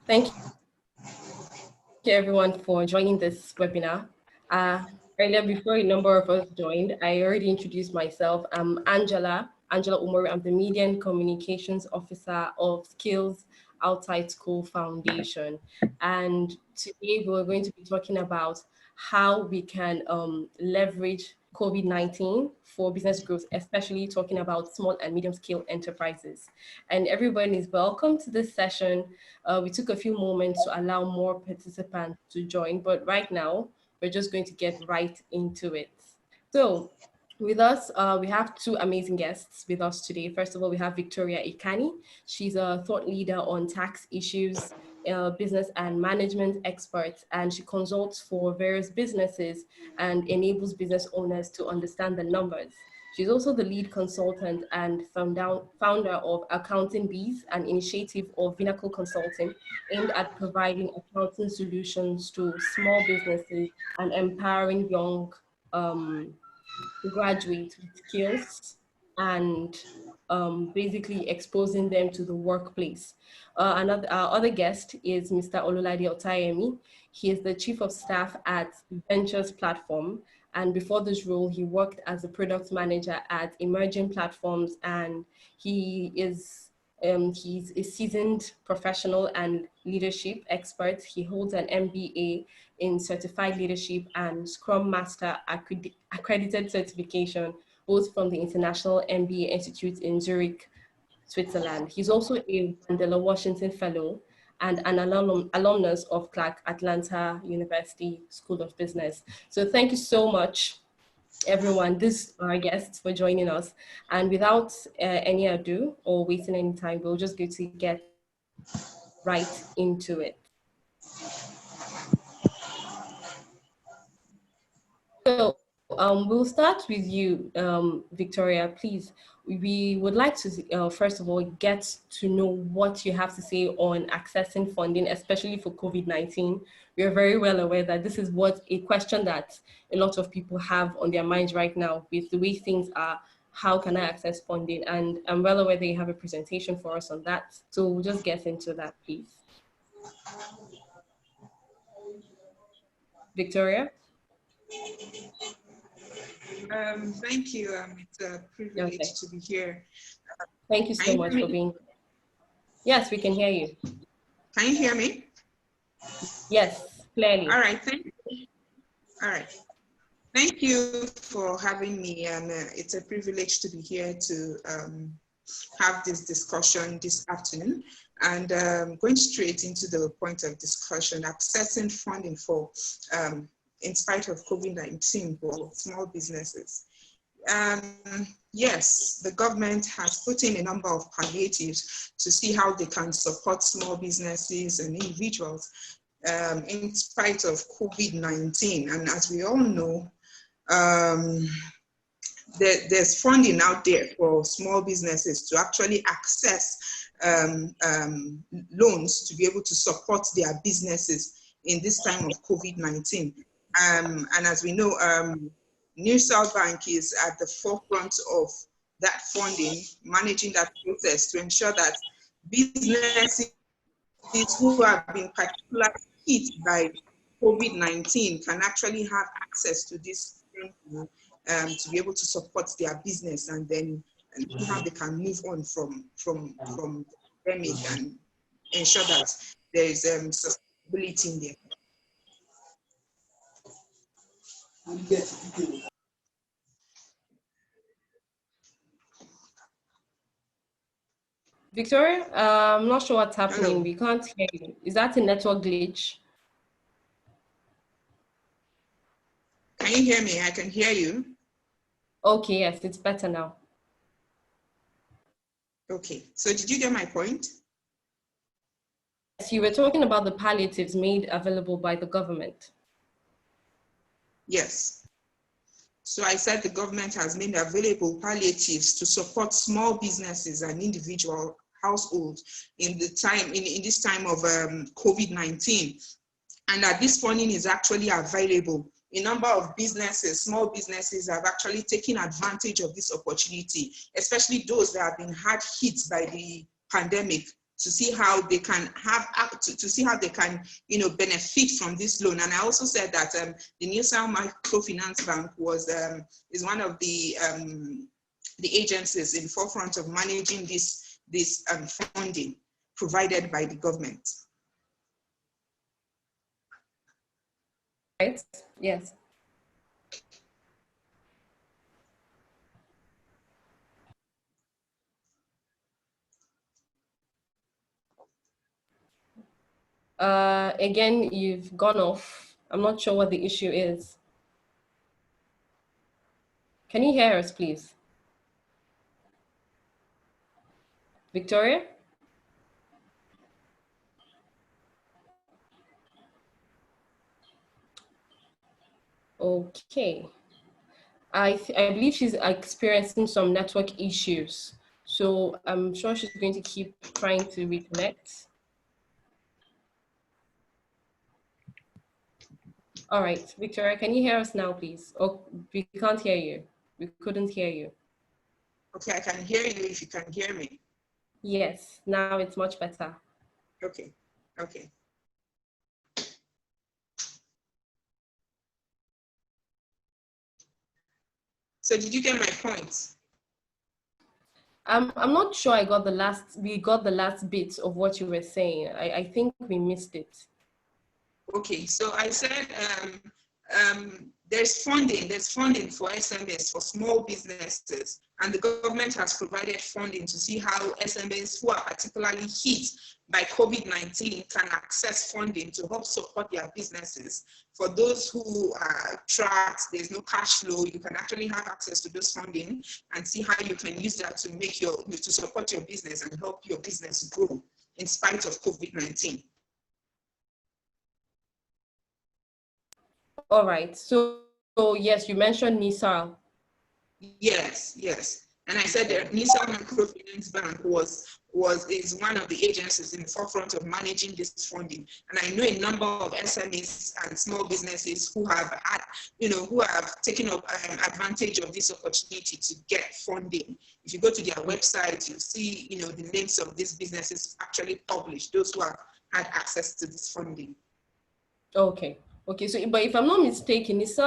Thank you everyone for joining this webinar. Earlier, before a number of us joined, I already introduced myself. I'm Angela Umoru. I'm the Media and Communications Officer of Skills Outside School Foundation. And today we're going to be talking about how we can leverage COVID-19 for business growth, especially talking about small and medium scale enterprises. And everyone is welcome to this session. We took a few moments to allow more participants to join, but right now we're just going to get right into it. So with us, we have two amazing guests with us today. First of all, we have Victoria Ikani. She's a thought leader on tax issues, business and management expert, and she consults for various businesses and enables business owners to understand the numbers. She's also the lead consultant and founder of Accounting Bees, an initiative of Vinacle Consulting aimed at providing accounting solutions to small businesses and empowering young graduates with skills and basically exposing them to the workplace. Our other guest is Mr. Olulade Otayemi. He is the Chief of Staff at Ventures Platform. And before this role, he worked as a product manager at Emerging Platforms, and he's a seasoned professional and leadership expert. He holds an MBA in Certified Leadership and Scrum Master accredited certification, both from the International MBA Institute in Zurich, Switzerland. He's also a Mandela Washington Fellow and an alumnus of Clark Atlanta University School of Business. So thank you so much, everyone, these are our guests, for joining us. And without any ado or wasting any time, we'll just go to get right into it. So we'll start with you, Victoria, please. We would like to, first of all, get to know what you have to say on accessing funding, especially for COVID-19. We are very well aware that this is a question that a lot of people have on their minds right now with the way things are. How can I access funding? And I'm well aware that you have a presentation for us on that. So we'll just get into that, please. Victoria? Thank you. It's a privilege to be here. Thank you so much for being here. Yes, we can hear you. Can you hear me? Yes, clearly. All right, thank you. All right. Thank you for having me. It's a privilege to be here to have this discussion this afternoon. And going straight into the point of discussion, accessing funding for in spite of COVID-19 for small businesses. Yes, the government has put in a number of palliatives to see how they can support small businesses and individuals in spite of COVID-19. And as we all know, there's funding out there for small businesses to actually access loans to be able to support their businesses in this time of COVID-19. And as we know, New South Bank is at the forefront of that funding, managing that process to ensure that businesses who have been particularly hit by COVID-19 can actually have access to this to be able to support their business and then how they can move on from the pandemic and ensure that there is sustainability in there. Victoria, I'm not sure what's happening. Hello. We can't hear you. Is that a network glitch? Can you hear me? I can hear you. Okay, yes, it's better now. Okay, so did you get my point? Yes, you were talking about the palliatives made available by the government. Yes. So I said the government has made available palliatives to support small businesses and individual households in the time in this time of COVID-19, and that this funding is actually available. A number of businesses, small businesses, have actually taken advantage of this opportunity, especially those that have been hard hit by the pandemic to see how they can to see how they can, benefit from this loan. And I also said that the New South Microfinance Bank is one of the agencies in forefront of managing this funding provided by the government. Right. Yes. Again, you've gone off. I'm not sure what the issue is. Can you hear us, please? Victoria? Okay. I believe she's experiencing some network issues. So I'm sure she's going to keep trying to reconnect. All right, Victoria, can you hear us now, please? Oh, we can't hear you. We couldn't hear you. Okay, I can hear you if you can hear me. Yes, now it's much better. Okay, okay. So did you get my point? I'm not sure we got the last bit of what you were saying. I think we missed it. Okay, so I said there's funding for SMEs, for small businesses, and the government has provided funding to see how SMEs who are particularly hit by COVID-19 can access funding to help support their businesses. For those who are trapped, there's no cash flow, you can actually have access to this funding and see how you can use that to to support your business and help your business grow in spite of COVID-19. All right. So yes, you mentioned NISAL. Yes, yes. And I said that New South Microfinance Bank is one of the agencies in the forefront of managing this funding. And I know a number of SMEs and small businesses who have had, who have taken up advantage of this opportunity to get funding. If you go to their website, you see, the names of these businesses actually published, those who have had access to this funding. Okay. Okay, so but if I'm not mistaken, it's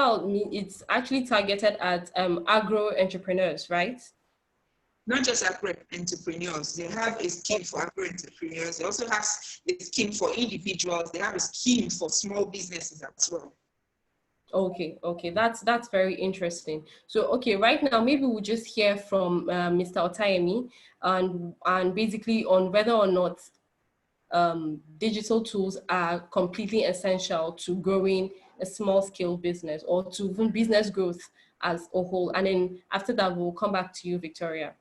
actually targeted at agro entrepreneurs, right? Not just agro entrepreneurs, they have a scheme for agro entrepreneurs. They also have a scheme for individuals. They have a scheme for small businesses as well. Okay, that's very interesting. So okay, right now maybe we'll just hear from Mr. Otayemi and basically on whether or not digital tools are completely essential to growing a small scale business or to even business growth as a whole. And then after that, we'll come back to you, Victoria.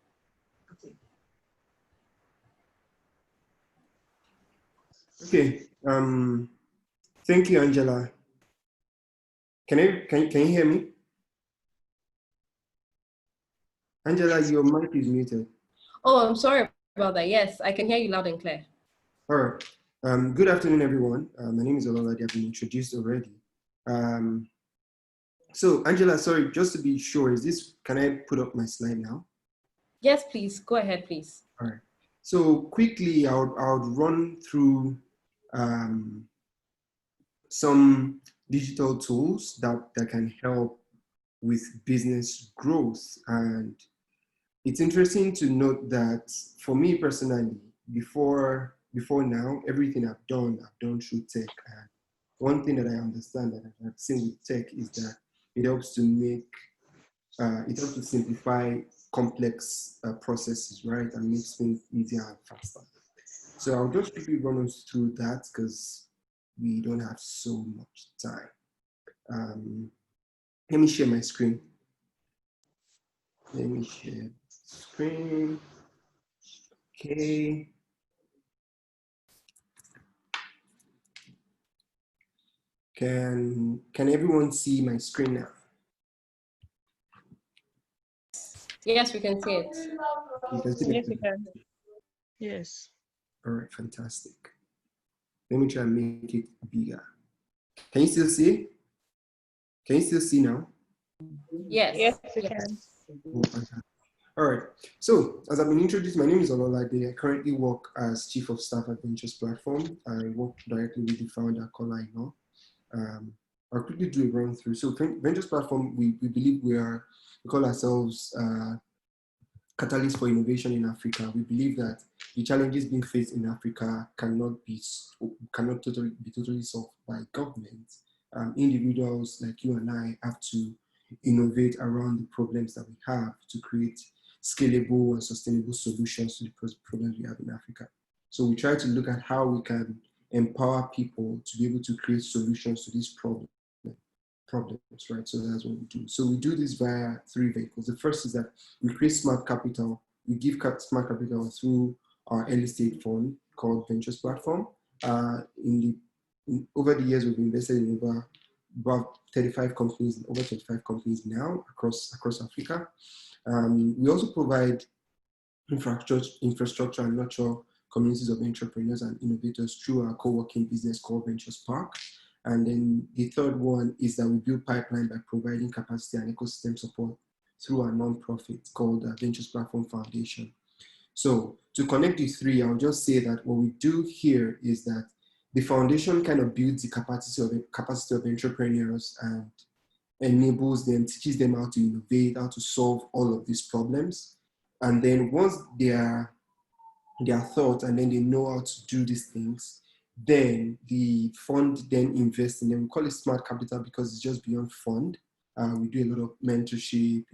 Okay. Thank you, Angela. Can you hear me? Angela, your mic is muted. Oh, I'm sorry about that. Yes, I can hear you loud and clear. All right. Good afternoon, everyone. My name is Ololade. I've been introduced already. So, Angela, sorry, just to be sure, can I put up my slide now? Yes, please. Go ahead, please. All right. So quickly, I would run through some digital tools that can help with business growth. And it's interesting to note that for me personally, before now, everything I've done through tech. And one thing that I understand that I've seen with tech is that it helps to simplify complex processes, right? And makes things easier and faster. So I'll just quickly run us through that because we don't have so much time. Let me share my screen. Let me share screen. Okay. Can everyone see my screen now? Yes, we can see it. You can see yes, we can. Yes. All right, fantastic. Let me try and make it bigger. Can you still see? Can you still see now? Yes. Yes, we can. Oh, fantastic. All right. So, as I've been introduced, my name is Ololade. I currently work as Chief of Staff at Ventures Platform. I work directly with the founder, Kola Ino. I'll quickly do a run through. So, Ventures Platform, we believe we call ourselves catalyst for innovation in Africa. We believe that the challenges being faced in Africa cannot be totally solved by government. Individuals like you and I have to innovate around the problems that we have to create scalable and sustainable solutions to the problems we have in Africa. So we try to look at how we can empower people to be able to create solutions to these problems, right? So that's what we do. So we do this via 3 vehicles. The first is that we create smart capital. We give smart capital through our early stage fund called Ventures Platform. Over the years, we've invested in about 35 companies, over 25 companies now across Africa. We also provide infrastructure and nurture communities of entrepreneurs and innovators through our co-working business called Ventures Park. And then the third one is that we build pipeline by providing capacity and ecosystem support through our nonprofit called Ventures Platform Foundation. So to connect the three, I'll just say that what we do here is that the foundation kind of builds the capacity of entrepreneurs and enables them, teaches them how to innovate, how to solve all of these problems. And then once they are thought and then they know how to do these things, then the fund then invests in them. We call it smart capital because it's just beyond fund. We do a lot of mentorship,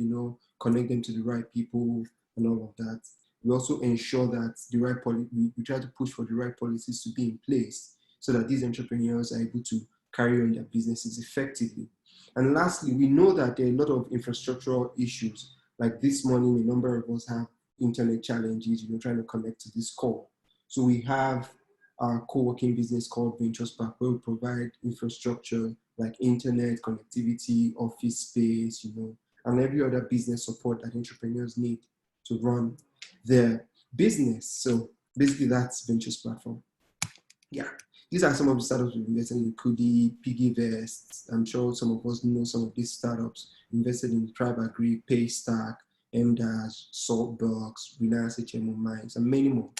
connect them to the right people and all of that. We also ensure that we try to push for the right policies to be in place so that these entrepreneurs are able to carry on their businesses effectively. And lastly, we know that there are a lot of infrastructural issues. Like this morning, a number of us have internet challenges, trying to connect to this call. So we have our co-working business called Ventures Park, where we provide infrastructure like internet, connectivity, office space, and every other business support that entrepreneurs need to run their business. So basically that's Ventures Platform. Yeah. These are some of the startups we've invested in: Kudi, Piggyvest. I'm sure some of us know some of these startups. Invested in Tribe Agri, Paystack, MDAS, Saltbox, Reliance HMO Mines, and many more.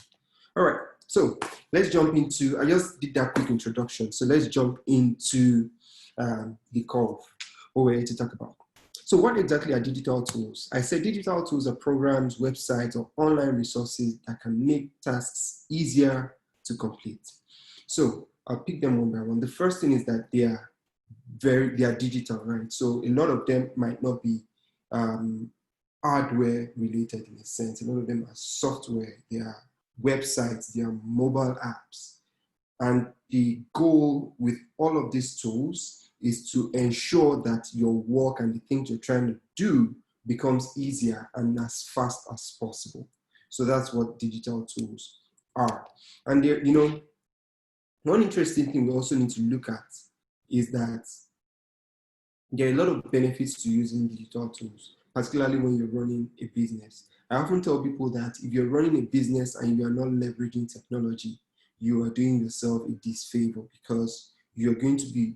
All right, so let's jump into, I just did that quick introduction. So let's jump into the core of what we're here to talk about. So what exactly are digital tools? I said digital tools are programs, websites, or online resources that can make tasks easier to complete. So I'll pick them one by one. The first thing is that they are digital, right? So a lot of them might not be hardware related in a sense. A lot of them are software, they are websites, they are mobile apps. And the goal with all of these tools is to ensure that your work and the things you're trying to do becomes easier and as fast as possible. So that's what digital tools are. And they're, one interesting thing we also need to look at is that there are a lot of benefits to using digital tools, particularly when you're running a business. I often tell people that if you're running a business and you are not leveraging technology, you are doing yourself a disfavor because you're going to be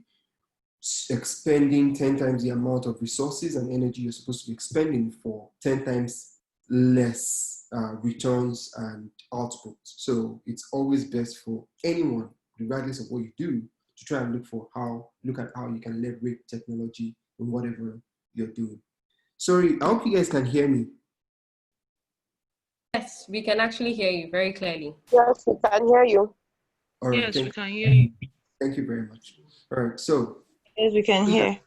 expending 10 times the amount of resources and energy you're supposed to be expending for 10 times less returns and output. So it's always best for anyone, regardless of what you do, to try and look at how you can leverage technology in whatever you're doing. Sorry, I hope you guys can hear me. Yes, we can actually hear you very clearly. Yes, we can hear you. All right, yes, we can hear you. Thank you very much. All right, so. Yes, we can hear.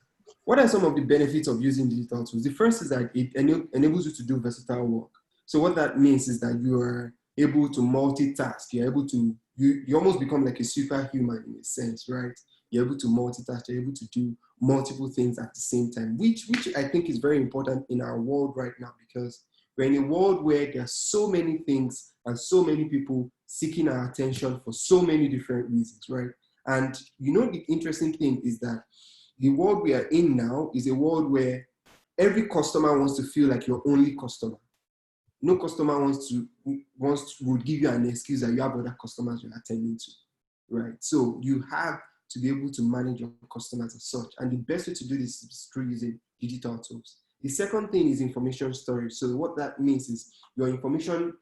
What are some of the benefits of using digital tools? The first is that it enables you to do versatile work. So what that means is that you are able to multitask. You're able to, you almost become like a superhuman in a sense, right? You're able to multitask, you're able to do multiple things at the same time, which I think is very important in our world right now, because we're in a world where there are so many things and so many people seeking our attention for so many different reasons, right? And the interesting thing is that the world we are in now is a world where every customer wants to feel like your only customer. No customer would give you an excuse that you have other customers you're attending to, right? So you have to be able to manage your customers as such. And the best way to do this is through using digital tools. The second thing is information storage. So what that means is your information,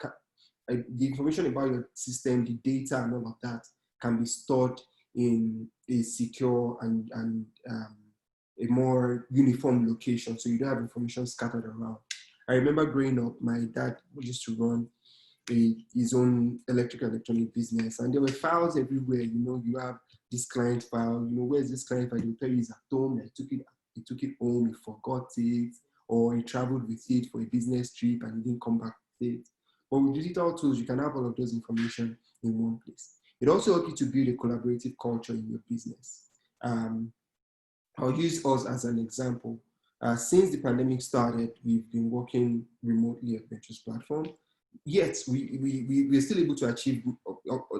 the information about your system, the data and all of that can be stored in a secure and a more uniform location. So you don't have information scattered around. I remember growing up, my dad used to run his own electronic business, and there were files everywhere. You have this client file. Where's this client file? They'll tell you he's at home. He took it home. He forgot it, or he traveled with it for a business trip and he didn't come back with it. But with digital tools, you can have all of those information in one place. It also helps you to build a collaborative culture in your business. I'll use us as an example. Since the pandemic started, we've been working remotely at Venture's platform. Yet we're still able to achieve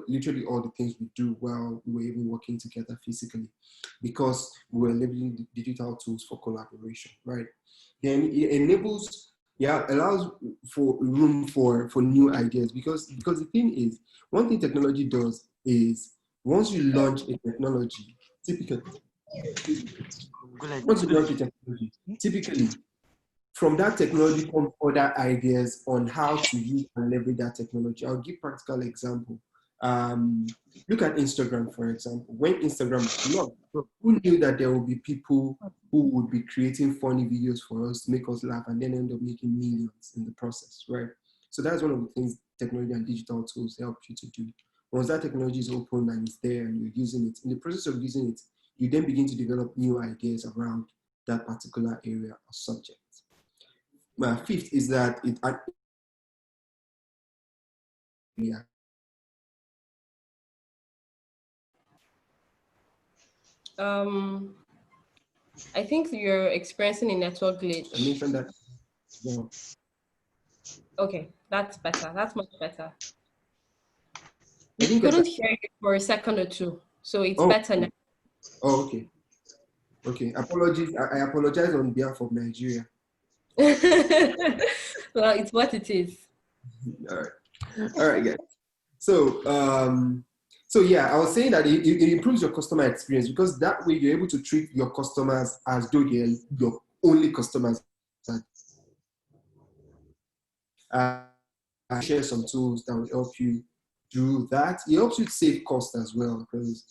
literally all the things we do while we were even working together physically, because we were leveraging the digital tools for collaboration, right? Then it allows for room for new ideas, because the thing is, one thing technology does is, once you launch a technology, typically from that technology come other ideas on how to use and leverage that technology. I'll give practical example. Look at Instagram, for example. When Instagram was launched, who knew that there would be people who would be creating funny videos for us to make us laugh and then end up making millions in the process, right? So that's one of the things technology and digital tools help you to do. Once that technology is open and it's there and you're using it, in the process of using it, you then begin to develop new ideas around that particular area or subject. Fifth is that I think you're experiencing a network glitch. I mentioned that. Yeah. Okay, that's better. That's much better. I We couldn't hear you for a second or two, so it's better now. Oh, okay. Okay, apologies. I apologize on behalf of Nigeria. Well, it's what it is. All right, guys. So yeah, I was saying that it improves your customer experience, because that way you're able to treat your customers as though they're your only customers. Share some tools that will help you do that. It helps you save cost as well, because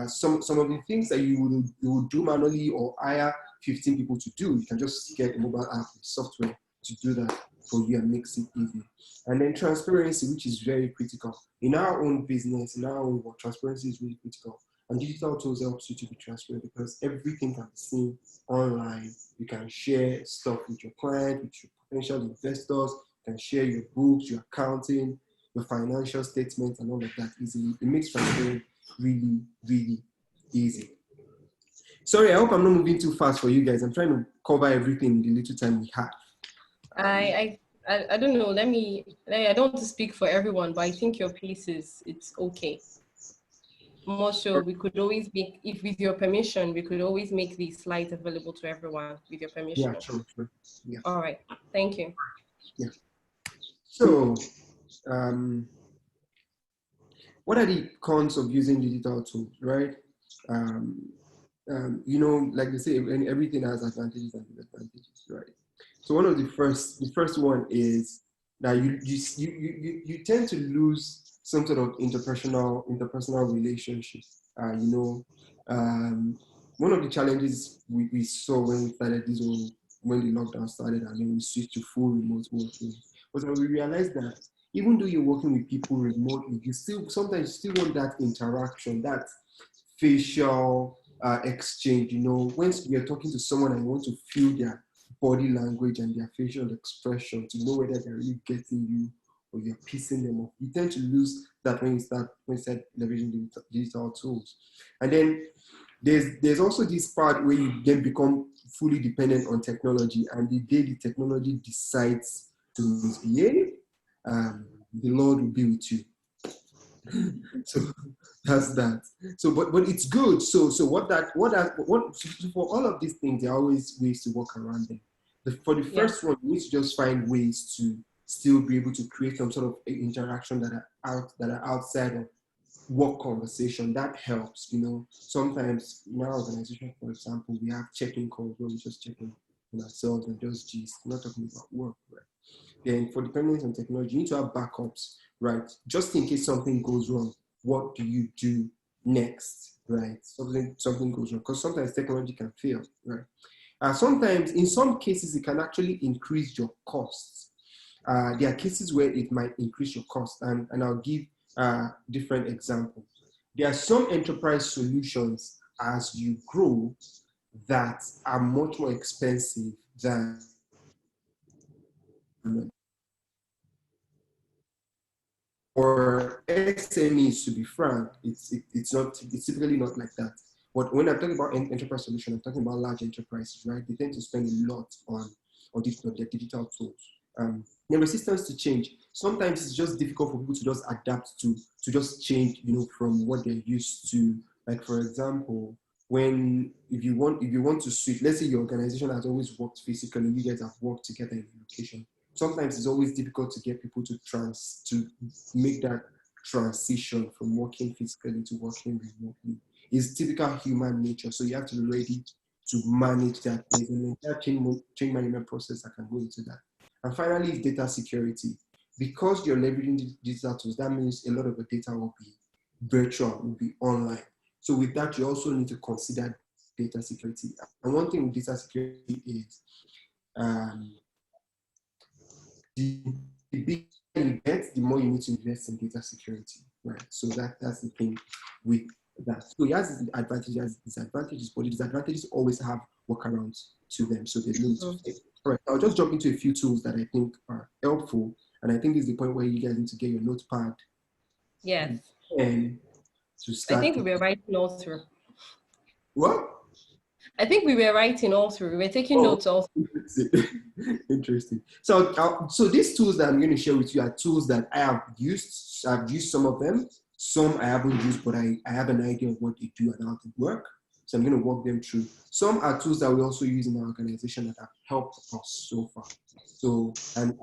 some of the things that you would do manually or hire 15 people to do, you can just get a mobile app with software to do that for you and makes it easy. And then transparency, which is very critical. In our own business, in our own work, transparency is really critical. And digital tools helps you to be transparent, because everything can be seen online. You can share stuff with your client, with your potential investors. You can share your books, your accounting, your financial statements, and all of that easily. It makes transparency really, really easy. Sorry, I hope I'm not moving too fast for you guys. I'm trying to cover everything in the little time we have. I don't know. I don't want to speak for everyone, but I think your pace it's okay. More so, we could always make, if with your permission, we could always make these slides available to everyone with your permission. Yeah, sure. Yeah. All right. Thank you. Yeah. So, what are the cons of using digital tools, right? Like they say, everything has advantages and disadvantages, right? So one of the first one is that you tend to lose some sort of interpersonal relationship. One of the challenges we saw when we started when the lockdown started and then we switched to full remote working, was that we realized that even though you're working with people remotely, you sometimes want that interaction, that facial exchange. When you're talking to someone and you want to feel their body language and their facial expression to know whether they're really getting you or you're pissing them off. You tend to lose that when you start leveraging digital tools. And then there's also this part where you then become fully dependent on technology, and the day the technology decides to misbehave, the Lord will be with you. So that's that. So, but it's good. So for all of these things, there are always ways to work around them. For the first one, you need to just find ways to still be able to create some sort of interaction that are outside of work conversation. That helps. Sometimes in our organization, for example, we have check-in calls where we just check in on ourselves and just gist, not talking about work, right? Then for dependence on technology, you need to have backups, right? Just in case something goes wrong, what do you do next, right? Something goes wrong, because sometimes technology can fail, right? Sometimes, in some cases, it can actually increase your costs. There are cases where it might increase your cost, and I'll give different examples. There are some enterprise solutions as you grow that are much more expensive than for SMEs, to be frank. It's typically not like that. But when I'm talking about enterprise solution, I'm talking about large enterprises, right? They tend to spend a lot on their digital tools. Their resistance to change. Sometimes it's just difficult for people to just adapt to just change, from what they're used to. Like, for example, if you want to switch, let's say your organization has always worked physically, you guys have worked together in a location. Sometimes it's always difficult to get people to make that transition from working physically to working remotely. It's typical human nature, so you have to be ready to manage that. There's an entire change management process that can go into that. And finally, data security. Because you're leveraging digital tools, that means a lot of the data will be virtual, will be online. So with that, you also need to consider data security. And one thing with data security is the bigger you get, the more you need to invest in data security, right? So that's the thing with that. So it has its advantages, has disadvantages, but the disadvantages always have workarounds to them. So there's no need to fail. All right, I'll just jump into a few tools that I think are helpful. And I think this is the point where you guys need to get your notepad Yes. and to I start. think we were writing all through. What? I think we were writing all through. We were taking notes all through. Interesting. So these tools that I'm going to share with you are tools that I have used. I've used some of them. Some I haven't used, but I have an idea of what they do and how they work. So I'm going to walk them through. Some are tools that we also use in our organization that have helped us so far. So, and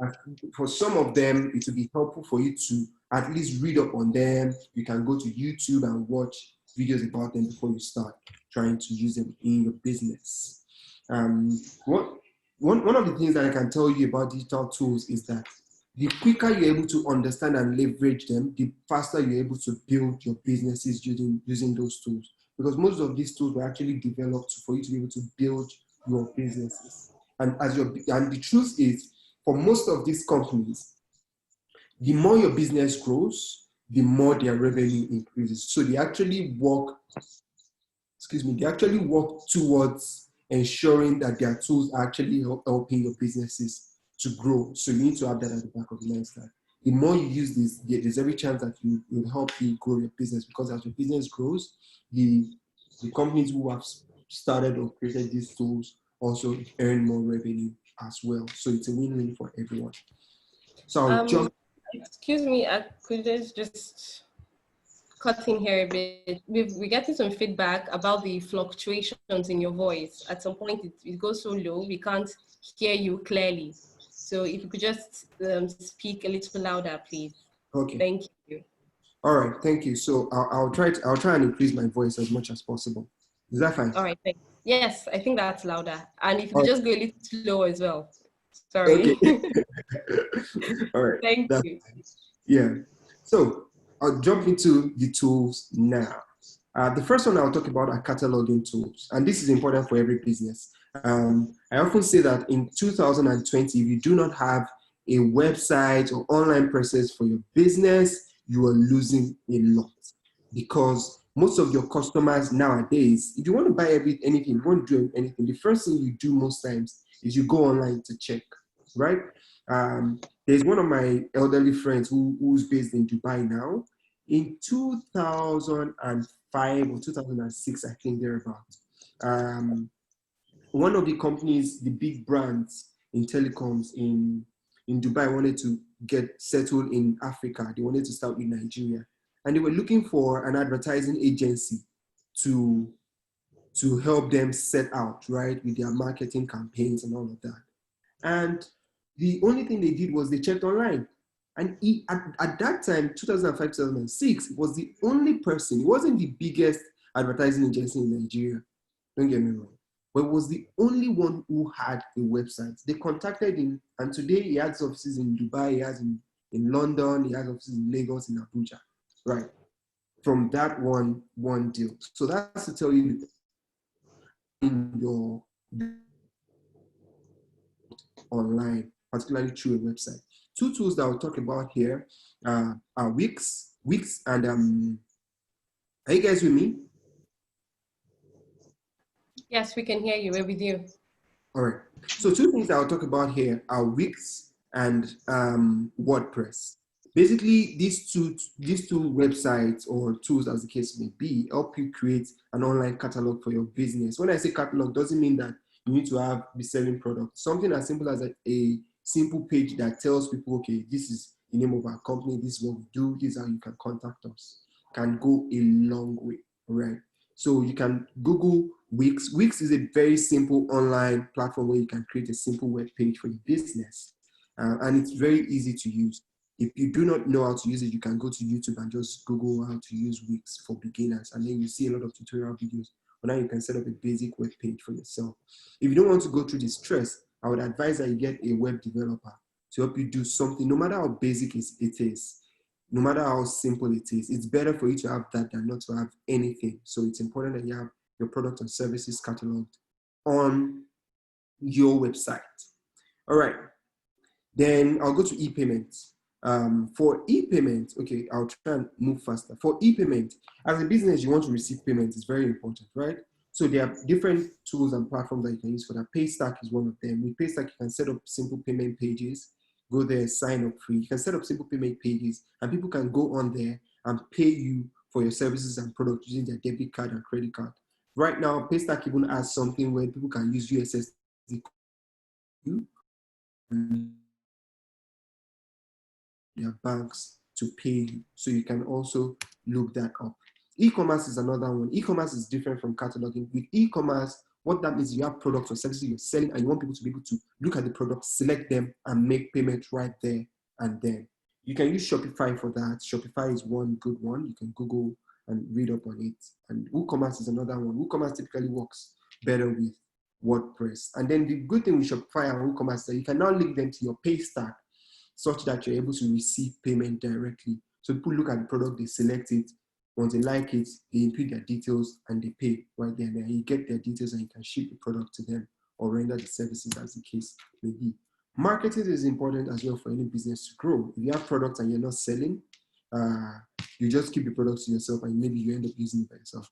for some of them, it will be helpful for you to at least read up on them. You can go to YouTube and watch videos about them before you start trying to use them in your business. One of the things that I can tell you about digital tools is that the quicker you're able to understand and leverage them, the faster you're able to build your businesses using those tools. Because most of these tools were actually developed for you to be able to build your businesses. And the truth is, for most of these companies, the more your business grows, the more their revenue increases. So they actually work towards ensuring that their tools are actually helping your businesses to grow. So you need to have that at the back of your mind. That the more you use this, there's every chance that it will help you grow your business, because as your business grows, the companies who have started or created these tools also earn more revenue as well. So it's a win-win for everyone. So I'll jump. Excuse me, I could just cut in here a bit. We're getting some feedback about the fluctuations in your voice. At some point, it goes so low, we can't hear you clearly. So if you could just speak a little louder, please. Okay. Thank you. All right. Thank you. So I'll try and increase my voice as much as possible. Is that fine? All right. Thanks. Yes, I think that's louder. And if you could just go a little slower as well. Sorry. Okay. All right. Thank you. Yeah. So I'll jump into the tools now. The first one I'll talk about are cataloging tools. And this is important for every business. I often say that in 2020, if you do not have a website or online presence for your business, you are losing a lot, because most of your customers nowadays, if you want to buy anything, you want to do anything, the first thing you do most times is you go online to check, right? There's one of my elderly friends who's based in Dubai now. In 2005 or 2006, I think thereabouts, one of the companies, the big brands in telecoms in Dubai, wanted to get settled in Africa. They wanted to start with Nigeria. And they were looking for an advertising agency to help them set out, right, with their marketing campaigns and all of that. And the only thing they did was they checked online. And at that time, 2005, 2006, it was the only person, it wasn't the biggest advertising agency in Nigeria. Don't get me wrong. but was the only one who had a website. They contacted him, and today he has offices in Dubai, he has in London, he has offices in Lagos, in Abuja, right? From that one deal. So that's to tell you in your online, particularly through a website. Two tools that I'll talk about here are Wix, and are you guys with me? Yes, we can hear you. We're with you. All right. So two things that I'll talk about here are Wix and WordPress. Basically, these two websites or tools, as the case may be, help you create an online catalog for your business. When I say catalog, doesn't mean that you need to be selling products. Something as simple as a simple page that tells people, okay, this is the name of our company, this is what we do, this is how you can contact us, can go a long way, right? So you can Google Wix. Wix is a very simple online platform where you can create a simple web page for your business. And it's very easy to use. If you do not know how to use it, you can go to YouTube and just Google how to use Wix for beginners. And then you see a lot of tutorial videos on how you can set up a basic web page for yourself. If you don't want to go through the stress, I would advise that you get a web developer to help you do something, no matter how basic it is, no matter how simple it is. It's better for you to have that than not to have anything. So it's important that you have your product and services cataloged on your website. All right. Then I'll go to e-payments. For e-payment, okay, I'll try and move faster. For e-payment, as a business, you want to receive payments. It's very important, right? So there are different tools and platforms that you can use for that. Paystack is one of them. With Paystack, you can set up simple payment pages. Go there, sign up free. You can set up simple payment pages, and people can go on there and pay you for your services and products using their debit card and credit card. Right now, Paystack even has something where people can use USSD their banks to pay you. So you can also look that up. E-commerce is another one. E-commerce is different from cataloging. With e-commerce, what that means, you have products or services you're selling and you want people to be able to look at the products, select them, and make payments right there and then. You can use Shopify for that. Shopify is one good one. You can Google and read up on it. And WooCommerce is another one. WooCommerce typically works better with WordPress. And then the good thing with Shopify and WooCommerce is that you can now link them to your Paystack such that you're able to receive payment directly. So people look at the product, they select it. Once they like it, they input their details and they pay right there and then. You get their details and you can ship the product to them or render the services as the case may be. Marketing is important as well for any business to grow. If you have products and you're not selling, you just keep the products to yourself and maybe you end up using it by yourself.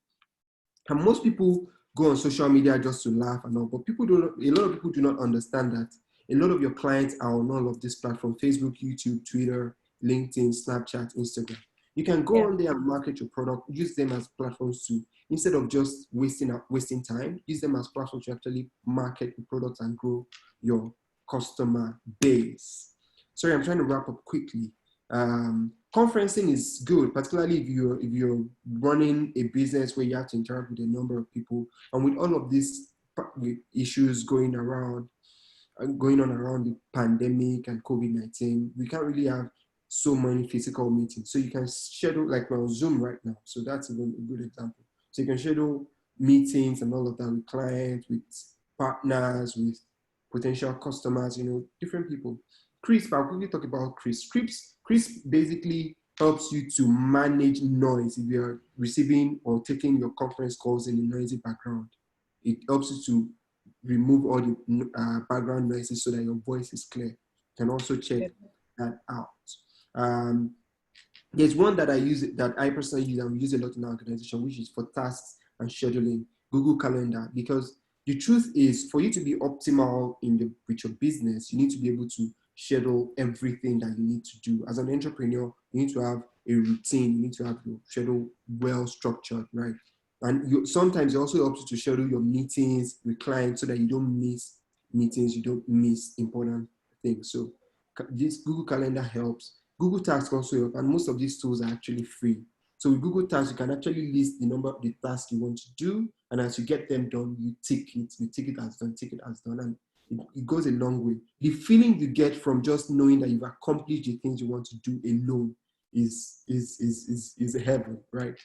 And most people go on social media just to laugh and all, but a lot of people do not understand that a lot of your clients are on all of this platform: Facebook, YouTube, Twitter, LinkedIn, Snapchat, Instagram. You can go on there and market your product, use them as platforms to, instead of just wasting time, use them as platforms to actually market the products and grow your customer base. Sorry, I'm trying to wrap up quickly. Conferencing is good, particularly if you're running a business where you have to interact with a number of people, and with all of these issues going on around the pandemic and COVID-19, we can't really have so many physical meetings. So you can schedule, like we're on Zoom right now. So that's a good example. So you can schedule meetings and all of that with clients, with partners, with potential customers, different people. Crisp, I'll quickly talk about Crisp. Crisp basically helps you to manage noise if you're receiving or taking your conference calls in a noisy background. It helps you to remove all the background noises so that your voice is clear. You can also check that out. There's one that I personally use and we use a lot in our organization, which is for tasks and scheduling, Google Calendar. Because the truth is, for you to be optimal with your business, you need to be able to schedule everything that you need to do. As an entrepreneur, you need to have a routine. You need to have your schedule well structured, right? And sometimes it also helps you to schedule your meetings with clients so that you don't miss meetings, you don't miss important things. So this Google Calendar helps. Google Tasks also help, and most of these tools are actually free. So with Google Tasks, you can actually list the number of the tasks you want to do, and as you get them done, you tick it as done, and it goes a long way. The feeling you get from just knowing that you've accomplished the things you want to do alone is a heaven, right?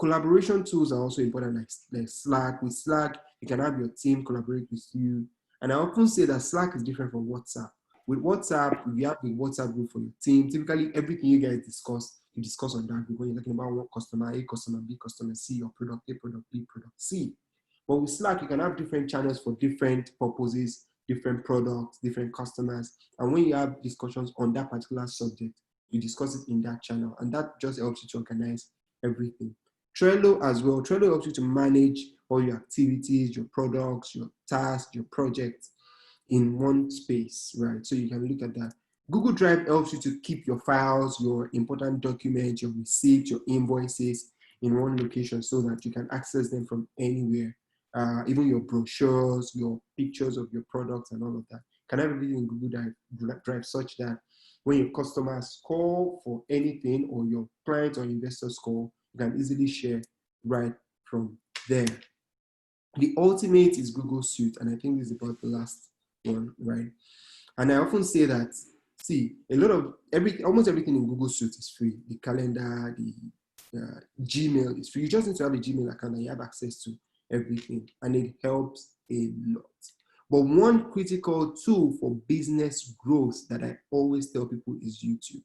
Collaboration tools are also important, like Slack. With Slack, You can have your team collaborate with you. And I often say that Slack is different from WhatsApp. With WhatsApp, you have the WhatsApp group for your team. Typically, everything you guys discuss, you discuss on that group when you're talking about one customer, A, customer B, customer C, or product A, product B, product C. But with Slack, you can have different channels for different purposes, different products, different customers. And when you have discussions on that particular subject, you discuss it in that channel. And that just helps you to organize everything. Trello as well. Trello helps you to manage all your activities, your products, your tasks, your projects in one space, right? So you can look at that. Google Drive helps you to keep your files, your important documents, your receipts, your invoices in one location so that you can access them from anywhere. Even your brochures, your pictures of your products and all of that. Can have everything in Google Drive such that when your customers call for anything or your clients or investors call, you can easily share right from there. The ultimate is Google Suite, and I think this is about the last one, right? And I often say that, see, almost everything in Google Suite is free. The calendar, the Gmail is free. You just need to have a Gmail account and you have access to everything, and it helps a lot. But one critical tool for business growth that I always tell people is YouTube.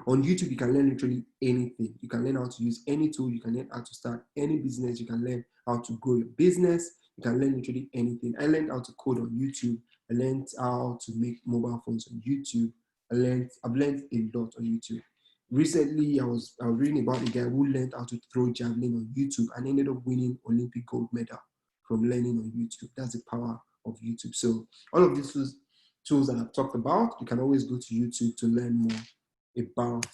On YouTube, you can learn literally anything. You can learn how to use any tool. You can learn how to start any business. You can learn how to grow your business. You can learn literally anything. I learned how to code on YouTube. I learned how to make mobile phones on YouTube. I've learned a lot on YouTube. Recently, I was reading about a guy who learned how to throw javelin on YouTube and ended up winning Olympic gold medal from learning on YouTube. That's the power of YouTube. So all of these tools that I've talked about, you can always go to YouTube to learn more about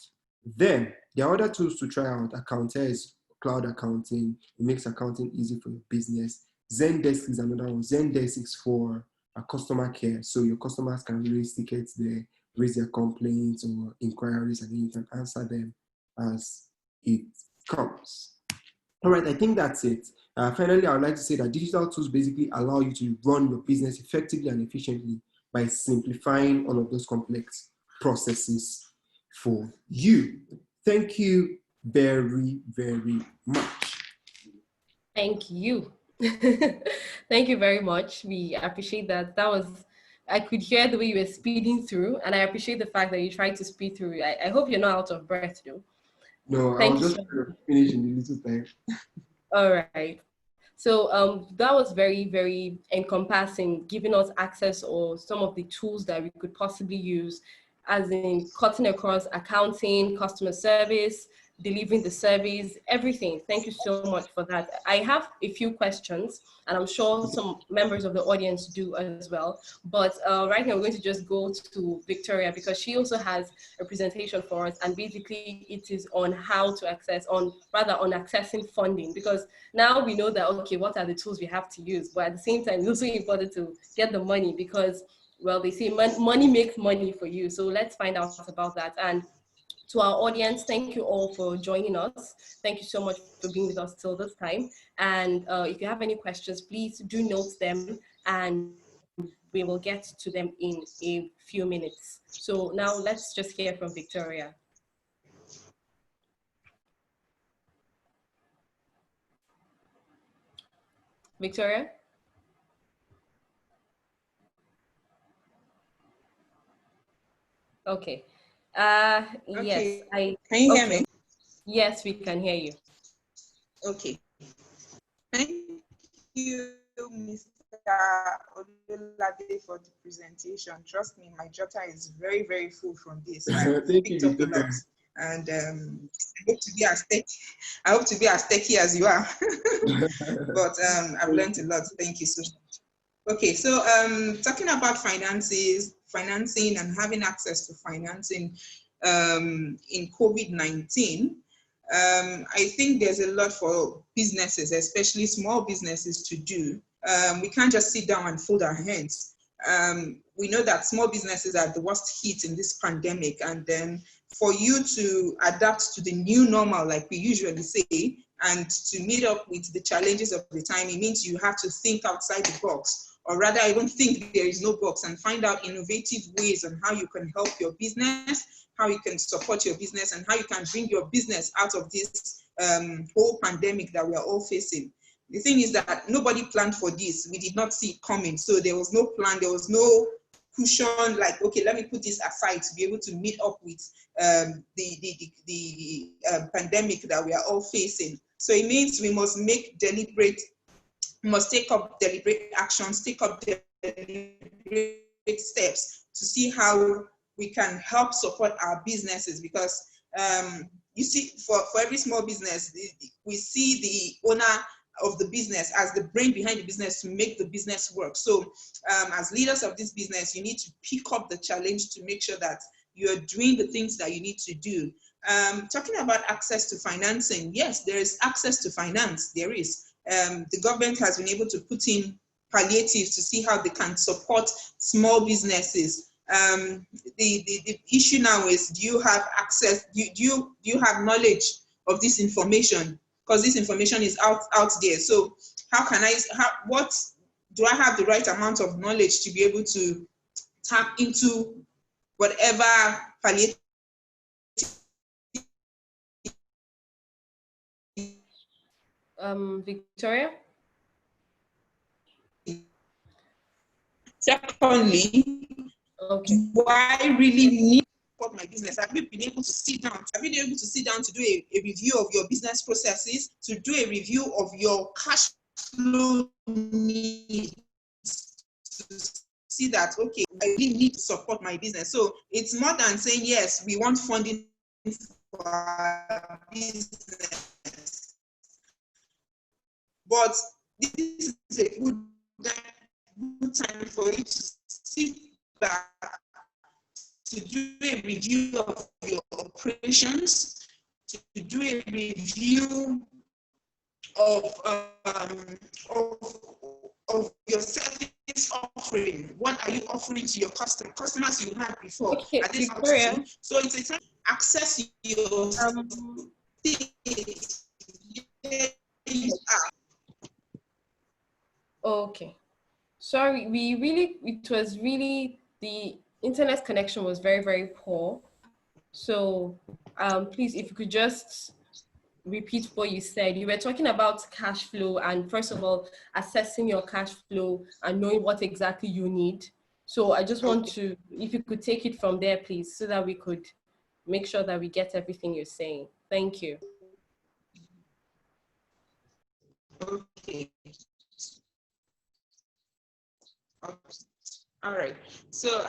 them. There are other tools to try out. Accounter is cloud accounting. It makes accounting easy for your business. Zendesk is another one. Zendesk is for customer care. So your customers can raise tickets there, raise their complaints or inquiries, and then you can answer them as it comes. All right, I think that's it. Finally, I would like to say that digital tools basically allow you to run your business effectively and efficiently by simplifying all of those complex processes for you. Thank you very, very much. Thank you. Thank you very much. We appreciate that. I could hear the way you were speeding through, and I appreciate the fact that you tried to speed through. I hope you're not out of breath, though. No, I Thank was you just so much. finishing the little time. All right. So that was very, very encompassing, giving us access or some of the tools that we could possibly use, as in cutting across accounting, customer service, delivering the service, everything. Thank you so much for that. I have a few questions, and I'm sure some members of the audience do as well. But right now, we're going to just go to Victoria because she also has a presentation for us, and basically it is on how to on accessing funding, because now we know that, okay, what are the tools we have to use? But at the same time, it's also important to get the money because, well, they say money makes money for you. So let's find out about that. And to our audience, thank you all for joining us. Thank you so much for being with us till this time. And if you have any questions, please do note them and we will get to them in a few minutes. So now let's just hear from Victoria. Victoria? Okay. Yes, Can you hear me? Yes, we can hear you. Okay. Thank you, Mr. Olulade, for the presentation. Trust me, my jotter is very, very full from this. I picked up a lot, and I hope to be as techy as you are. But I've learned a lot. Thank you so much. Okay, so talking about financing and having access to financing in COVID-19, I think there's a lot for businesses, especially small businesses, to do. We can't just sit down and fold our hands. We know that small businesses are the worst hit in this pandemic, and then for you to adapt to the new normal, like we usually say, and to meet up with the challenges of the time, it means you have to think outside the box, or rather, I don't think there is no box, and find out innovative ways on how you can help your business, how you can support your business, and how you can bring your business out of this whole pandemic that we are all facing. the thing is that nobody planned for this. We did not see it coming. So there was no plan, there was no cushion, like, okay, let me put this aside to be able to meet up with the pandemic that we are all facing. So it means we must take up deliberate actions, take up deliberate steps to see how we can help support our businesses, because you see, for every small business, we see the owner of the business as the brain behind the business to make the business work. So as leaders of this business, you need to pick up the challenge to make sure that you're doing the things that you need to do. Talking about access to financing, yes, there is access to finance, there is. The government has been able to put in palliatives to see how they can support small businesses. The issue now is, do you have access, do you have knowledge of this information? Because this information is out there. So what do I have the right amount of knowledge to be able to tap into whatever palliative? Victoria? Secondly, Okay. do I really need to support my business? Have you been able to sit down? Have you been able to sit down to do a review of your business processes, to do a review of your cash flow needs, to see that, okay, I really need to support my business? So it's more than saying, yes, we want funding for our business, but this is a good time for you to sit back, to do a review of your operations, to do a review of your service offering. What are you offering to your customers you had before? Okay, Are they Victoria. outsourcing? So it's a time to access your things. Okay. Sorry, it was really, the internet connection was very, very poor. So please, if you could just repeat what you said. You were talking about cash flow, and first of all, assessing your cash flow and knowing what exactly you need. So I just want to, if you could take it from there, please, so that we could make sure that we get everything you're saying. Thank you. Okay. All right. So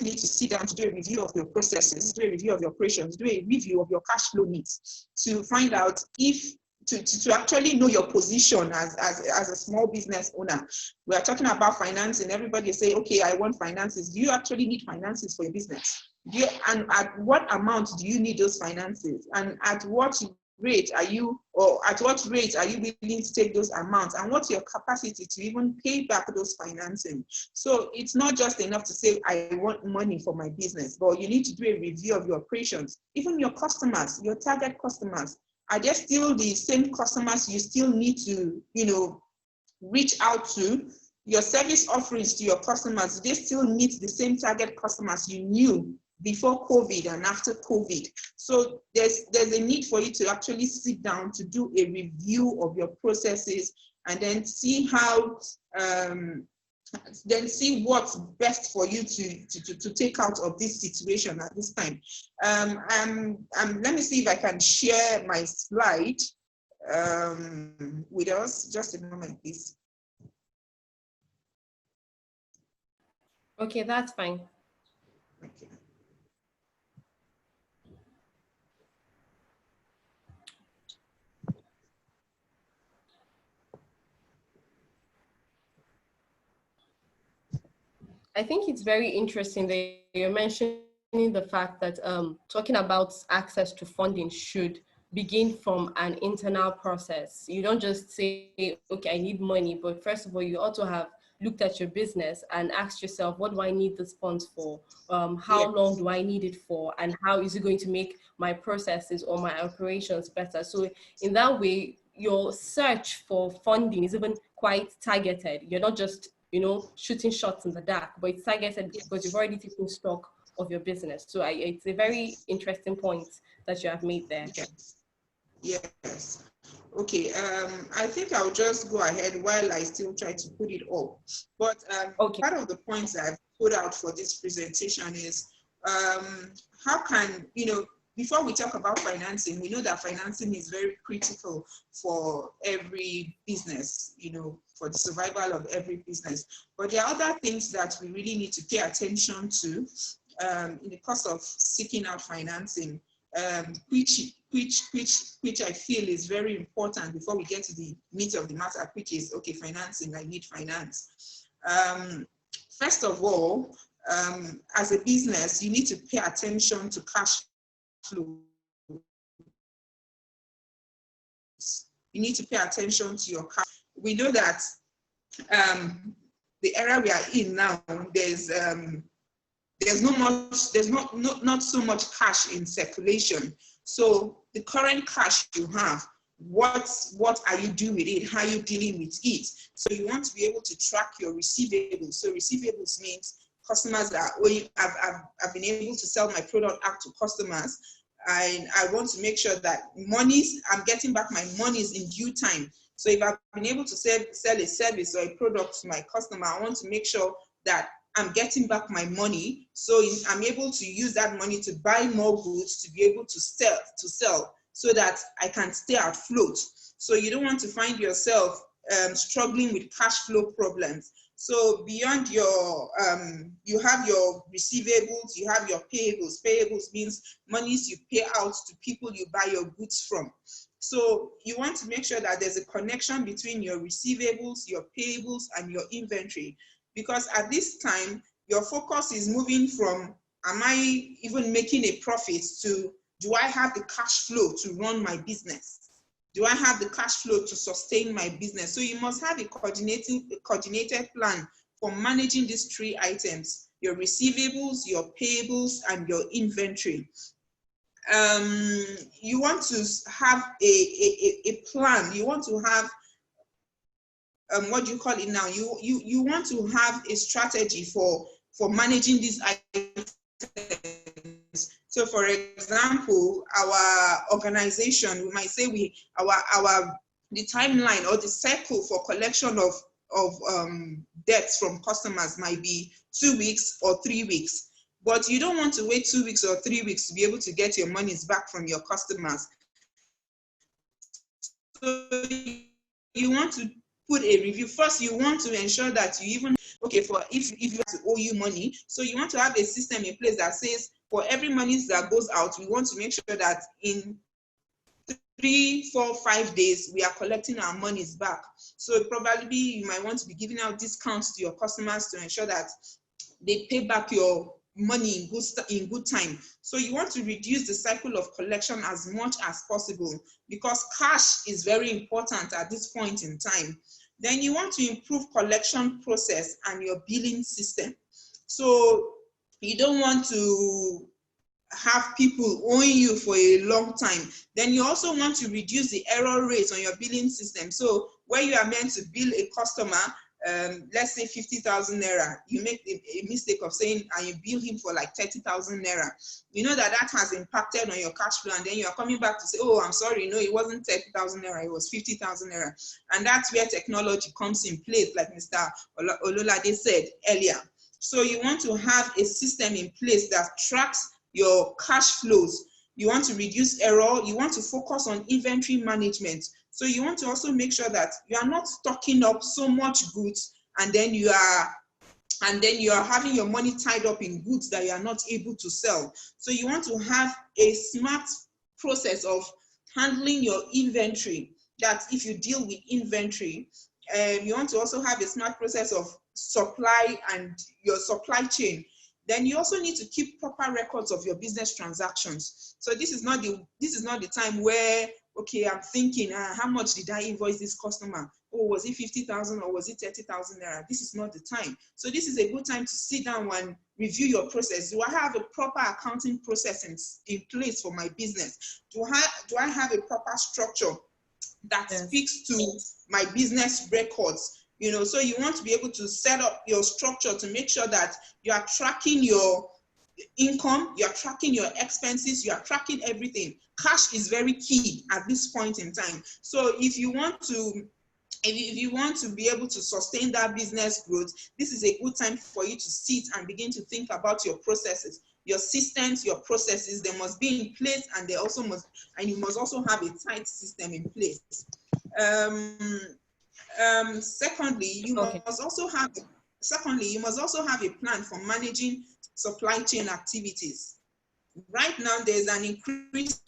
you need to sit down to do a review of your processes, do a review of your operations, do a review of your cash flow needs, to find out if to actually know your position as a small business owner. We are talking about financing. Everybody say, okay, I want finances. Do you actually need finances for your business? And at what amount do you need those finances? And at what rate are you willing to take those amounts, and what's your capacity to even pay back those financing? So it's not just enough to say, I want money for my business, but you need to do a review of your operations. Even your customers, your target customers, are they still the same customers you still need to, reach out to? Your service offerings to your customers, do they still meet the same target customers you knew before COVID and after COVID? So there's a need for you to actually sit down to do a review of your processes, and then see how, then see what's best for you to take out of this situation at this time. Let me see if I can share my slide with us. Just a moment, please. Okay, that's fine. Okay. I think it's very interesting that you're mentioning the fact that talking about access to funding should begin from an internal process. You don't just say, okay, I need money, but first of all, you also have looked at your business and asked yourself, what do I need this funds for? How long do I need it for? And how is it going to make my processes or my operations better? So in that way, your search for funding is even quite targeted. You're not just shooting shots in the dark, but it's targeted because you've already taken stock of your business. So it's a very interesting point that you have made there. Yes. Okay, I think I'll just go ahead while I still try to put it up. But Okay. part of the points that I've put out for this presentation is how can, before we talk about financing, we know that financing is very critical for every business, for the survival of every business. But there are other things that we really need to pay attention to in the course of seeking out financing, which I feel is very important before we get to the meat of the matter, which is, okay, financing, I need finance. First of all, as a business, you need to pay attention to cash flow. You need to pay attention to your cash. We know that the era we are in now, there's not so much cash in circulation. So the current cash you have, what are you doing with it? How are you dealing with it? So you want to be able to track your receivables. So receivables means customers are owing. I've been able to sell my product out to customers, and I want to make sure that I'm getting back my monies in due time. So if I've been able to sell a service or a product to my customer, I want to make sure that I'm getting back my money, so I'm able to use that money to buy more goods to be able to sell, so that I can stay afloat. So you don't want to find yourself struggling with cash flow problems. So beyond your, you have your receivables, you have your payables. Payables means monies you pay out to people you buy your goods from. So you want to make sure that there's a connection between your receivables, your payables, and your inventory. Because at this time, your focus is moving from, am I even making a profit, to, do I have the cash flow to run my business? Do I have the cash flow to sustain my business? So you must have a coordinated plan for managing these three items: your receivables, your payables, and your inventory. You want to have a plan. You want to have what do you call it now? You want to have a strategy for managing these items. So, for example, our organization, we might say the timeline or the cycle for collection of debts from customers might be 2 weeks or 3 weeks. But you don't want to wait 2 weeks or 3 weeks to be able to get your monies back from your customers. So you want to put a review. First, you want to ensure that you even, okay, for if you have to owe you money, so you want to have a system in place that says, for every money that goes out, we want to make sure that in 3, 4, 5 days, we are collecting our monies back. So probably you might want to be giving out discounts to your customers to ensure that they pay back your money in good time. So you want to reduce the cycle of collection as much as possible, because cash is very important at this point in time. Then you want to improve collection process and your billing system. So you don't want to have people owing you for a long time. Then you also want to reduce the error rate on your billing system. So where you are meant to bill a customer, let's say 50,000 naira, you make a mistake of saying, and you bill him for like 30,000 naira. You know that has impacted on your cash flow, and then you are coming back to say, oh, I'm sorry, no, it wasn't 30,000 naira, it was 50,000 naira. And that's where technology comes in place, like Mr. Ololade said earlier. So you want to have a system in place that tracks your cash flows. You want to reduce error. You want to focus on inventory management. So you want to also make sure that you are not stocking up so much goods, and then you are having your money tied up in goods that you are not able to sell. So you want to have a smart process of handling your inventory. That if you deal with inventory, you want to also have a smart process of supply and your supply chain. Then you also need to keep proper records of your business transactions. So this is not the time where, okay, I'm thinking, how much did I invoice this customer? Oh, was it 50,000 or was it 30,000 naira? This is not the time. So this is a good time to sit down and review your process. Do I have a proper accounting process in place for my business? Do I have a proper structure that speaks to my business records? You know, so you want to be able to set up your structure to make sure that you are tracking your income, you're tracking your expenses, you're tracking everything. Cash is very key at this point in time. So if you want to be able to sustain that business growth, this is a good time for you to sit and begin to think about your processes, your systems, your processes. They must be in place, and you must also have a tight system in place. Secondly, you must also have a plan for managing supply chain activities. Right now, there's an increased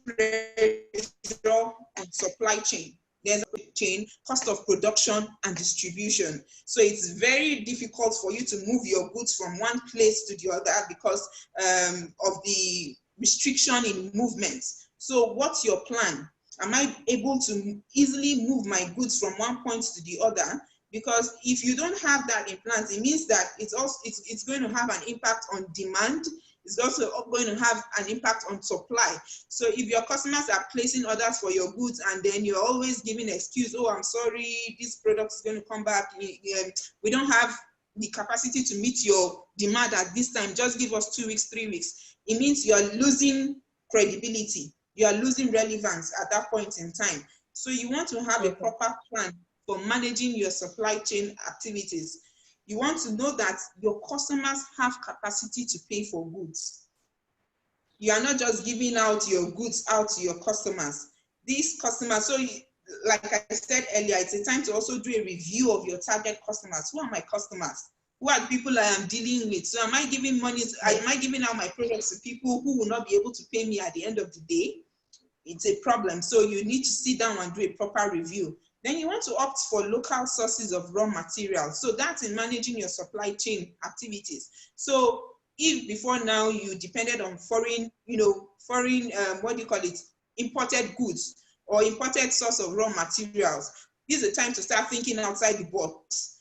pressure on supply chain. There's a chain, cost of production and distribution. So it's very difficult for you to move your goods from one place to the other because of the restriction in movement. So what's your plan? Am I able to easily move my goods from one point to the other? Because if you don't have that in plans, it means that it's going to have an impact on demand. It's also going to have an impact on supply. So if your customers are placing orders for your goods and then you're always giving excuse, oh, I'm sorry, this product is going to come back. We don't have the capacity to meet your demand at this time. Just give us 2 weeks, 3 weeks. It means you're losing credibility. You are losing relevance at that point in time. So you want to have a proper plan for managing your supply chain activities. You want to know that your customers have capacity to pay for goods. You are not just giving out your goods out to your customers. These customers, like I said earlier, it's a time to also do a review of your target customers. Who are my customers? Who are the people I am dealing with? So am I giving money? Am I giving out my products to people who will not be able to pay me at the end of the day? It's a problem. So you need to sit down and do a proper review. Then you want to opt for local sources of raw materials. So that's in managing your supply chain activities. So if before now you depended on foreign, imported goods or imported source of raw materials, this is the time to start thinking outside the box.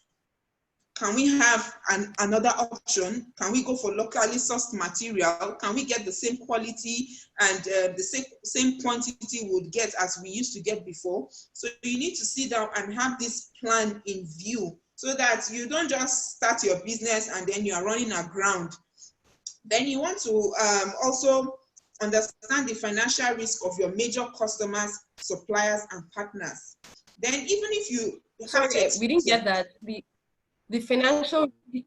Can we have another option? Can we go for locally sourced material? Can we get the same quality and the same quantity we would get as we used to get before? So you need to sit down and have this plan in view so that you don't just start your business and then you are running aground. Then you want to also understand the financial risk of your major customers, suppliers, and partners. Then even if you have we didn't get that. The financial, you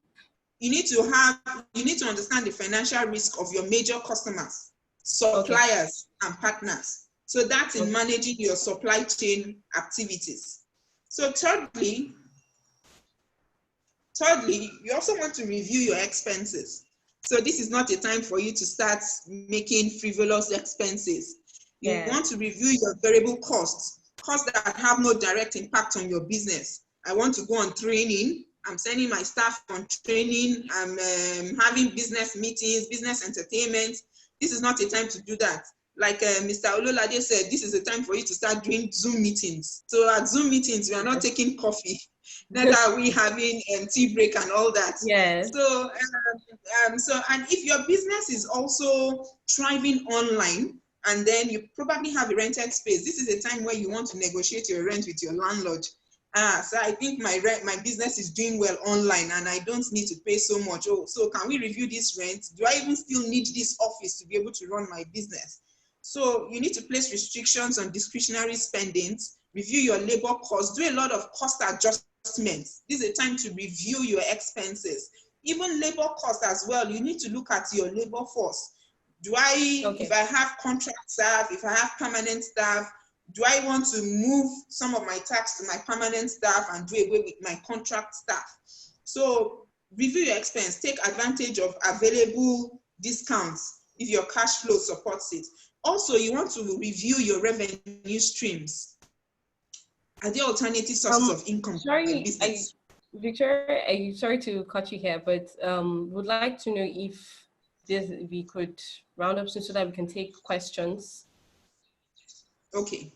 need to understand the financial risk of your major customers, suppliers, and partners. So that's in managing your supply chain activities. So thirdly, you also want to review your expenses. So this is not a time for you to start making frivolous expenses. You want to review your variable costs that have no direct impact on your business. I want to go on training. I'm sending my staff on training. I'm having business meetings, business entertainment. This is not a time to do that. Like Mr. Ololade said, this is a time for you to start doing Zoom meetings. So at Zoom meetings, we are not taking coffee. Neither are we having tea break and all that. Yes. So, and if your business is also thriving online, and then you probably have a rented space, this is a time where you want to negotiate your rent with your landlord. So I think my business is doing well online and I don't need to pay so much. Oh, so can we review this rent? Do I even still need this office to be able to run my business? So you need to place restrictions on discretionary spendings, review your labor costs, do a lot of cost adjustments. This is a time to review your expenses. Even labor costs as well, you need to look at your labor force. If I have contract staff, if I have permanent staff, do I want to move some of my tasks to my permanent staff and do away with my contract staff? So review your expense, take advantage of available discounts if your cash flow supports it. Also, you want to review your revenue streams. Are there alternative sources of income for your business? Victor, sorry to cut you here, but would like to know if we could round up soon so that we can take questions. Okay.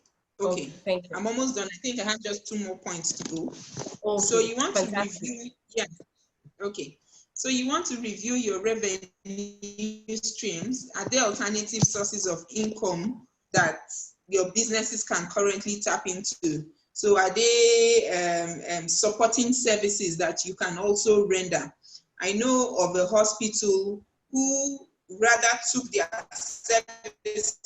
Thank you. I'm almost done. I think I have just 2 more points to go. Okay, so you want fantastic. to review, okay. So you want to review your revenue streams. Are there alternative sources of income that your businesses can currently tap into? So are they supporting services that you can also render? I know of a hospital who rather took their services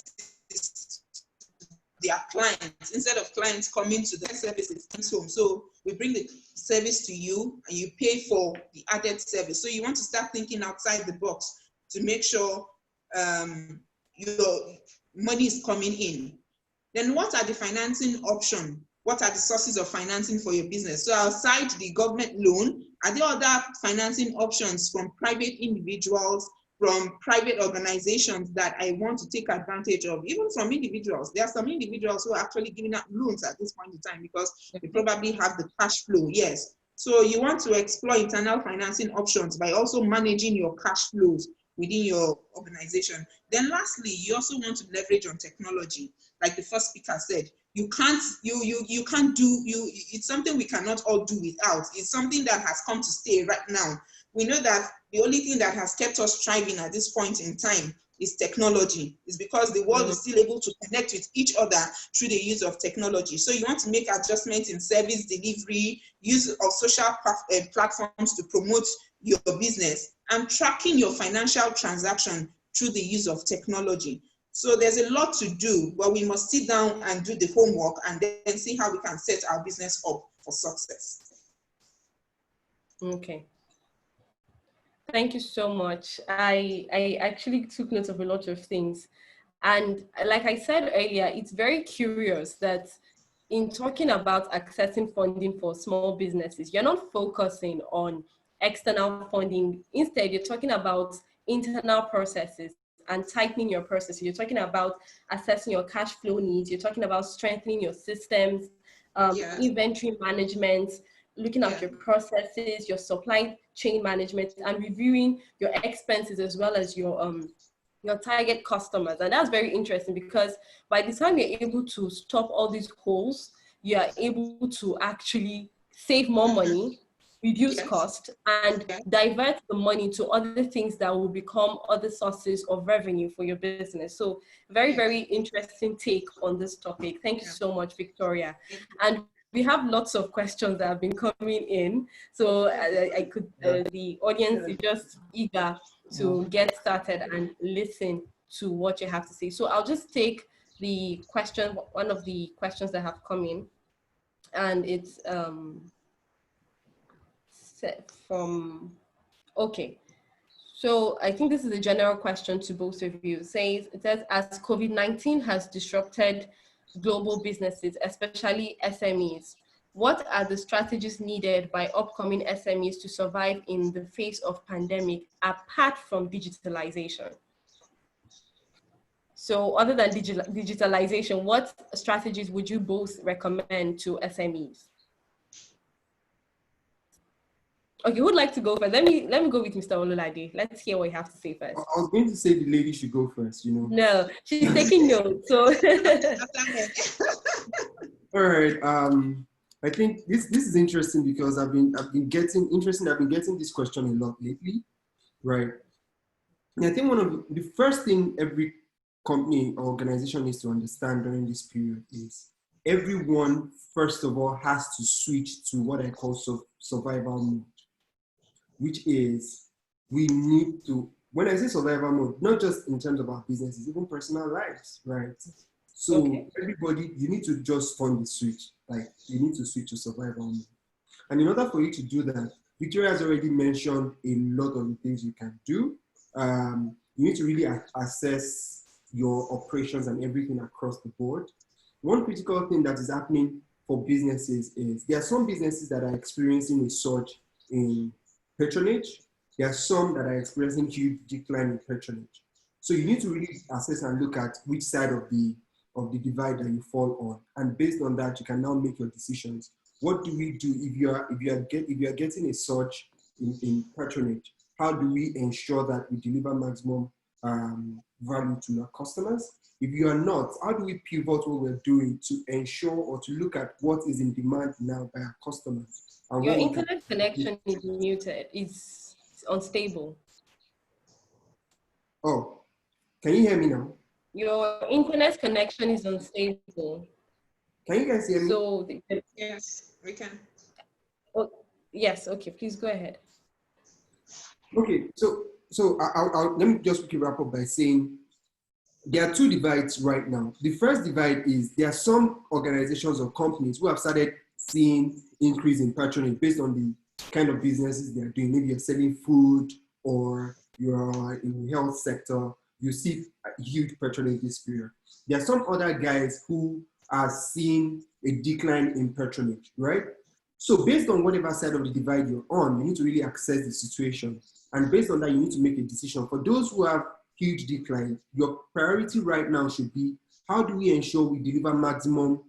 their clients instead of clients coming to the services home. So we bring the service to you and you pay for the added service. So you want to start thinking outside the box to make sure your money is coming in. Then what are the financing options? What are the sources of financing for your business? So outside the government loan, are there other financing options from private individuals, from private organizations that I want to take advantage of? Even from individuals. There are some individuals who are actually giving out loans at this point in time because they probably have the cash flow. Yes. So you want to explore internal financing options by also managing your cash flows within your organization. Then lastly, you also want to leverage on technology. Like the first speaker said, you can't do, it's something we cannot all do without. It's something that has come to stay right now. We know that the only thing that has kept us thriving at this point in time is technology. It's because the world is still able to connect with each other through the use of technology. So you want to make adjustments in service delivery, use of social platforms to promote your business, and tracking your financial transaction through the use of technology. So there's a lot to do, but we must sit down and do the homework and then see how we can set our business up for success. Okay. Thank you so much. I actually took note of a lot of things. And like I said earlier, it's very curious that in talking about accessing funding for small businesses, you're not focusing on external funding. Instead, you're talking about internal processes and tightening your processes. You're talking about assessing your cash flow needs. You're talking about strengthening your systems, inventory management, looking at your processes, your supply chain management, and reviewing your expenses as well as your target customers. And that's very interesting because by the time you're able to stop all these holes, you are able to actually save more money, reduce cost, and divert the money to other things that will become other sources of revenue for your business. So very, very interesting take on this topic. Thank you so much, Victoria. And we have lots of questions that have been coming in. So I could, the audience is just eager to get started and listen to what you have to say. So I'll just take the question, one of the questions that have come in, and it's from, okay. So I think this is a general question to both of you. It says, as COVID-19 has disrupted global businesses, especially SMEs, what are the strategies needed by upcoming SMEs to survive in the face of pandemic apart from digitalization? So other than digitalization, what strategies would you both recommend to SMEs? Okay, who would like to go first? Let me go with Mr. Olulade. Let's hear what you have to say first. I was going to say the lady should go first, you know. No, she's taking notes. So all right. I think this is interesting because I've been getting this question a lot lately, right? And I think one of the first thing every company or organization needs to understand during this period is everyone, first of all, has to switch to what I call survival mode, which is we need to, when I say survival mode, not just in terms of our businesses, even personal lives, right? So everybody, you need to just fund the switch. Like you need to switch to survival mode. And in order for you to do that, Victoria has already mentioned a lot of the things you can do. You need to really assess your operations and everything across the board. One critical thing that is happening for businesses is there are some businesses that are experiencing a surge in patronage. There are some that are experiencing huge decline in patronage. So you need to really assess and look at which side of the divide that you fall on, and based on that, you can now make your decisions. What do we do if you are getting a surge in patronage? How do we ensure that we deliver maximum value to our customers? If you are not, how do we pivot what we're doing to ensure or to look at what is in demand now by our customers? And your internet connection is muted. It's unstable. Oh, can you hear me now? Your internet connection is unstable. Can you guys hear me? So yes, we can. Oh, yes. Okay, please go ahead. Okay, so let me just quickly wrap up by saying there are two divides right now. The first divide is there are some organizations or companies who have started seeing increase in patronage based on the kind of businesses they are doing. Maybe you're selling food or you're in the health sector, you see a huge patronage this period. There are some other guys who are seeing a decline in patronage, right? So based on whatever side of the divide you're on, you need to really assess the situation. And based on that, you need to make a decision. For those who have huge decline, your priority right now should be how do we ensure we deliver maximum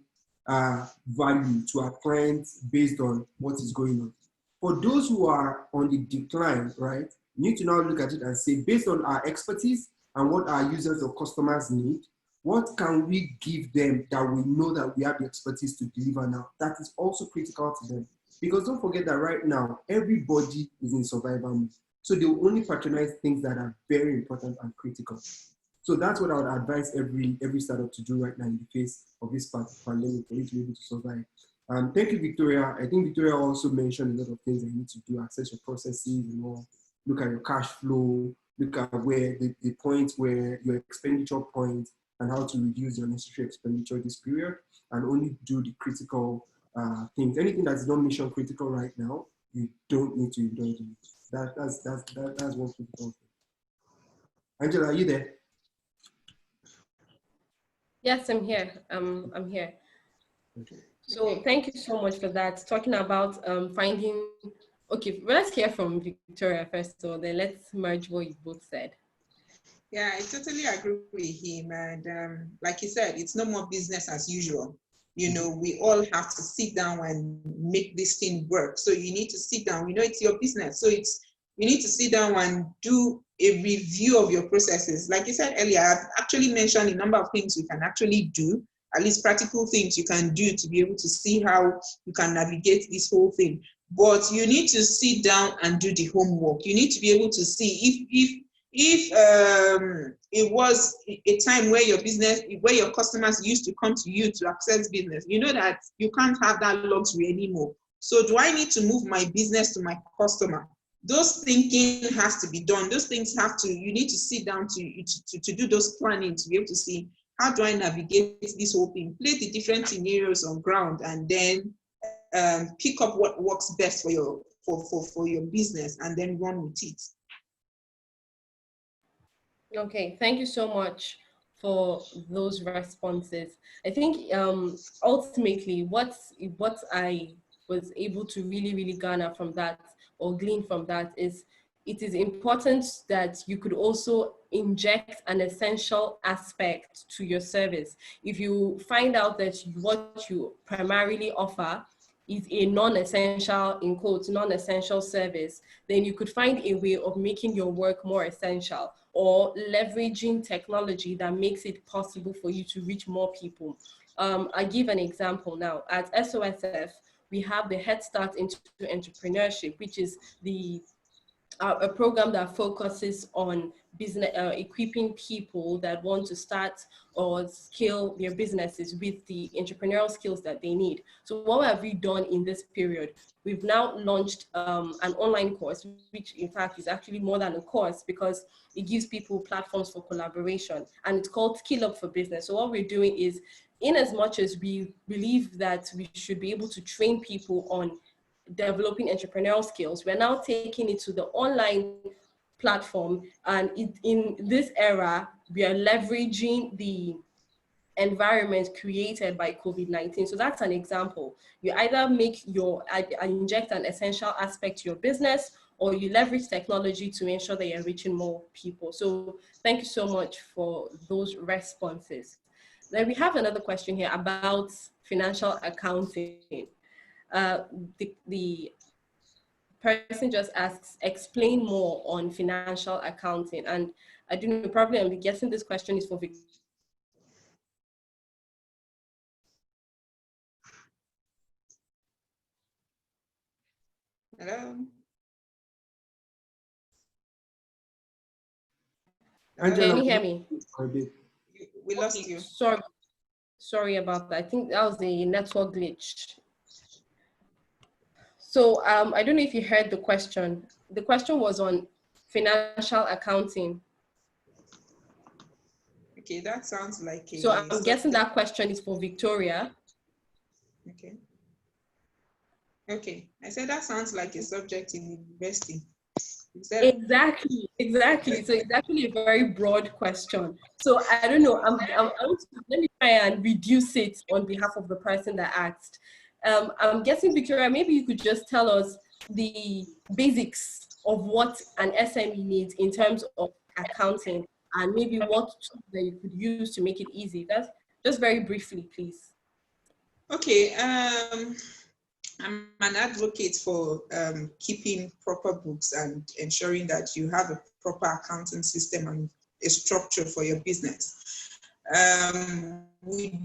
value to our clients based on what is going on. For those who are on the decline, right, you need to now look at it and say, based on our expertise and what our users or customers need, what can we give them that we know that we have the expertise to deliver now? That is also critical to them. Because don't forget that right now, everybody is in survival mode. So they will only patronize things that are very important and critical. So that's what I would advise every startup to do right now in the face of this pandemic for you to be able to survive. Thank you, Victoria. I think Victoria also mentioned a lot of things that you need to do, access your processes and all, look at your cash flow, look at where the point where your expenditure point and how to reduce your necessary expenditure this period and only do the critical things. Anything that is not mission critical right now, you don't need to indulge in it. That's one critical thing. Angela, are you there? Yes, I'm here. I'm here. Okay. So thank you so much for that. Talking about finding, okay, well, let's hear from Victoria first, so then let's merge what you both said. Yeah, I totally agree with him. And like he said, it's no more business as usual. You know, we all have to sit down and make this thing work. So you need to sit down. You know, it's your business. So you need to sit down and do a review of your processes. Like you said earlier, I've actually mentioned a number of things you can actually do, at least practical things you can do to be able to see how you can navigate this whole thing. But you need to sit down and do the homework. You need to be able to see if it was a time where your customers used to come to you to access business, you know that you can't have that luxury anymore. So do I need to move my business to my customer? Those thinking has to be done. Those things you need to sit down to do those planning to be able to see how do I navigate this whole thing, play the different scenarios on ground, and then pick up what works best for your business and then run with it. Okay, thank you so much for those responses. I think ultimately what I was able to really garner from that or glean from that is it is important that you could also inject an essential aspect to your service. If you find out that what you primarily offer is a non-essential, in quotes, non-essential service, then you could find a way of making your work more essential or leveraging technology that makes it possible for you to reach more people. I give an example now. At SOSF, we have the Head Start into Entrepreneurship, which is a program that focuses on business, equipping people that want to start or scale their businesses with the entrepreneurial skills that they need. So what have we done in this period? We've now launched an online course, which in fact is actually more than a course because it gives people platforms for collaboration, and it's called Skill Up for Business. So what we're doing is, in as much as we believe that we should be able to train people on developing entrepreneurial skills, we're now taking it to the online platform. And in this era, we are leveraging the environment created by COVID-19. So that's an example. You either inject an essential aspect to your business, or you leverage technology to ensure that you're reaching more people. So thank you so much for those responses. Then we have another question here about financial accounting. The person just asks, explain more on financial accounting. And I don't know, probably I'm guessing this question is for Victoria. Hello? Angela, Can you hear me? We lost you. Sorry about that. I think that was a network glitch. So I don't know if you heard the question. The question was on financial accounting. Okay, that sounds like a So I'm guessing subject. that question is for Victoria. Okay. Okay, I said that sounds like a subject in university. Exactly. So it's actually a very broad question. So I don't know. Let me try and reduce it on behalf of the person that asked. I'm guessing, Victoria, maybe you could just tell us the basics of what an SME needs in terms of accounting, and maybe what tools that you could use to make it easy. That's just very briefly, please. Okay, I'm an advocate for keeping proper books and ensuring that you have a proper accounting system and a structure for your business. We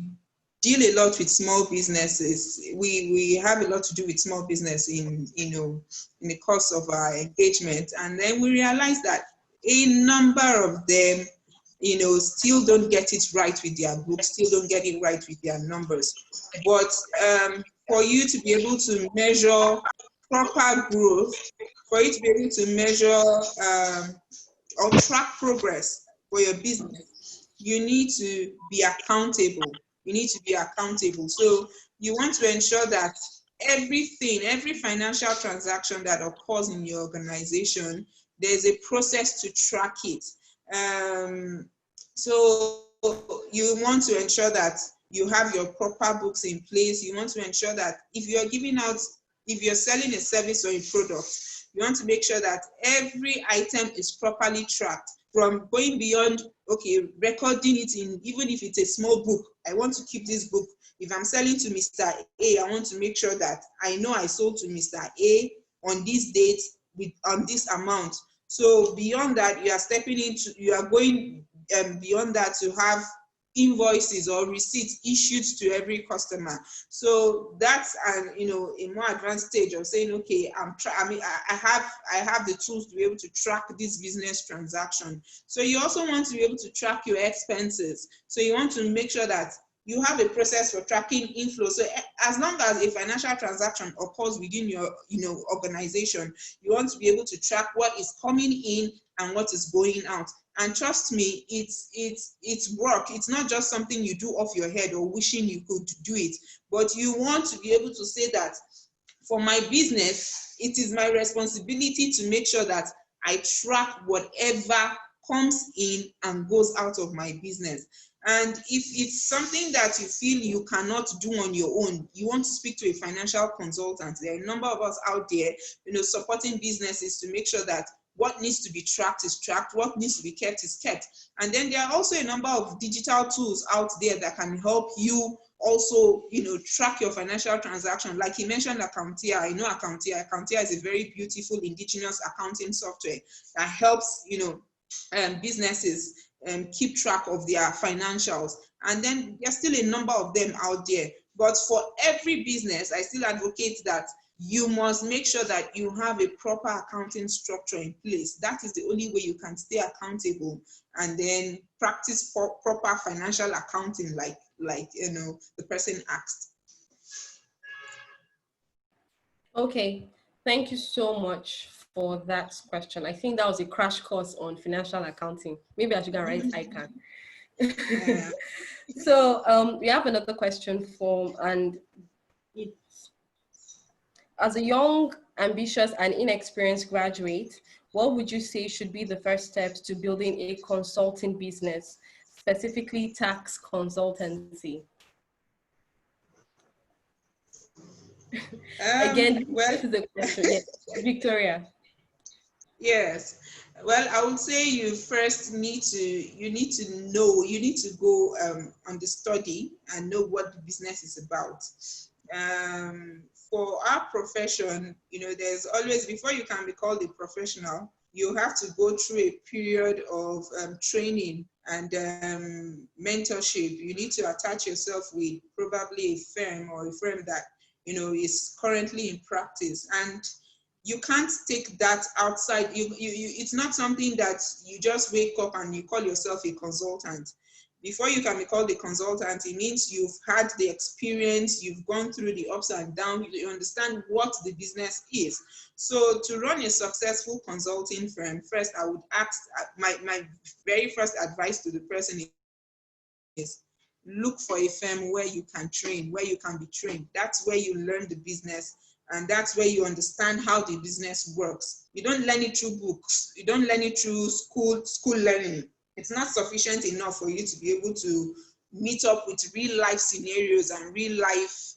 deal a lot with small businesses. We have a lot to do with small business in the course of our engagement, and then we realize that a number of them still don't get it right with their books, still don't get it right with their numbers. But for you to be able to measure proper growth, for you to be able to measure or track progress for your business, you need to be accountable. You need to be accountable. So you want to ensure that every financial transaction that occurs in your organization, there's a process to track it. So you want to ensure that you have your proper books in place. You want to ensure that if you're selling a service or a product, you want to make sure that every item is properly tracked, from going beyond, okay, recording it in, even if it's a small book. I want to keep this book. If I'm selling to Mr. A, I want to make sure that I know I sold to Mr. A on this date on this amount. So beyond that, you are going beyond that to have invoices or receipts issued to every customer. So that's a more advanced stage of saying, okay, I have the tools to be able to track this business transaction. So you also want to be able to track your expenses. So you want to make sure that you have a process for tracking inflow. So as long as a financial transaction occurs within your organization, you want to be able to track what is coming in and what is going out. And trust me, it's work. It's not just something you do off your head or wishing you could do it, but you want to be able to say that for my business, it is my responsibility to make sure that I track whatever comes in and goes out of my business. And if it's something that you feel you cannot do on your own, you want to speak to a financial consultant. There are a number of us out there, supporting businesses to make sure that what needs to be tracked is tracked, what needs to be kept is kept. And then there are also a number of digital tools out there that can help you also, track your financial transaction. Like he mentioned Accountia. I know Accountia. Accountia is a very beautiful indigenous accounting software that helps, businesses keep track of their financials. And then there's still a number of them out there. But for every business, I still advocate that you must make sure that you have a proper accounting structure in place. That is the only way you can stay accountable and then practice proper financial accounting like the person asked. Okay, thank you so much for that question. I think that was a crash course on financial accounting. Maybe I should go write ICANN. Yeah. So we have another question and it's, as a young, ambitious, and inexperienced graduate, what would you say should be the first steps to building a consulting business, specifically tax consultancy? Again, this is a question. Yes, Victoria. Yes. Well, I would say you first need to go on the study and know what the business is about. For our profession, there's always, before you can be called a professional, you have to go through a period of training and mentorship. You need to attach yourself with probably a firm that is currently in practice, and you can't take that outside. It's not something that you just wake up and you call yourself a consultant. Before you can be called a consultant, it means you've had the experience, you've gone through the ups and downs, you understand what the business is. So to run a successful consulting firm, first I would ask, my very first advice to the person is look for a firm where you can train, where you can be trained. That's where you learn the business, and that's where you understand how the business works. You don't learn it through books. You don't learn it through school learning. It's not sufficient enough for you to be able to meet up with real life scenarios and real life,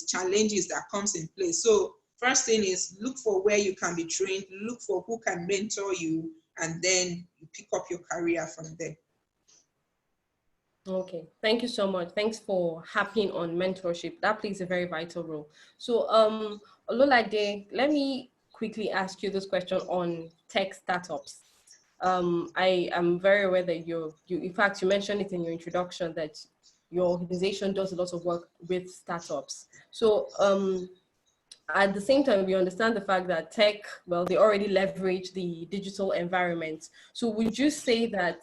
challenges that comes in place. So first thing is look for where you can be trained, look for who can mentor you, and then you pick up your career from there. Okay, thank you so much. Thanks for harping on mentorship. That plays a very vital role. So, Ololade, let me quickly ask you this question on tech startups. I am very aware that in fact, you mentioned it in your introduction that your organization does a lot of work with startups. So, at the same time, we understand the fact that tech, well, they already leverage the digital environment. So would you say that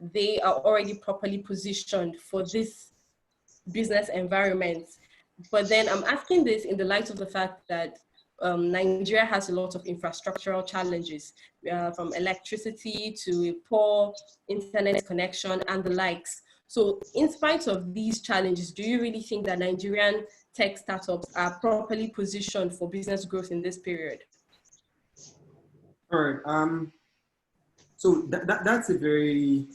they are already properly positioned for this business environment? But then I'm asking this in the light of the fact that Nigeria has a lot of infrastructural challenges, from electricity to a poor internet connection and the likes. So in spite of these challenges, do you really think that Nigerian tech startups are properly positioned for business growth in this period? All right. So that's a very,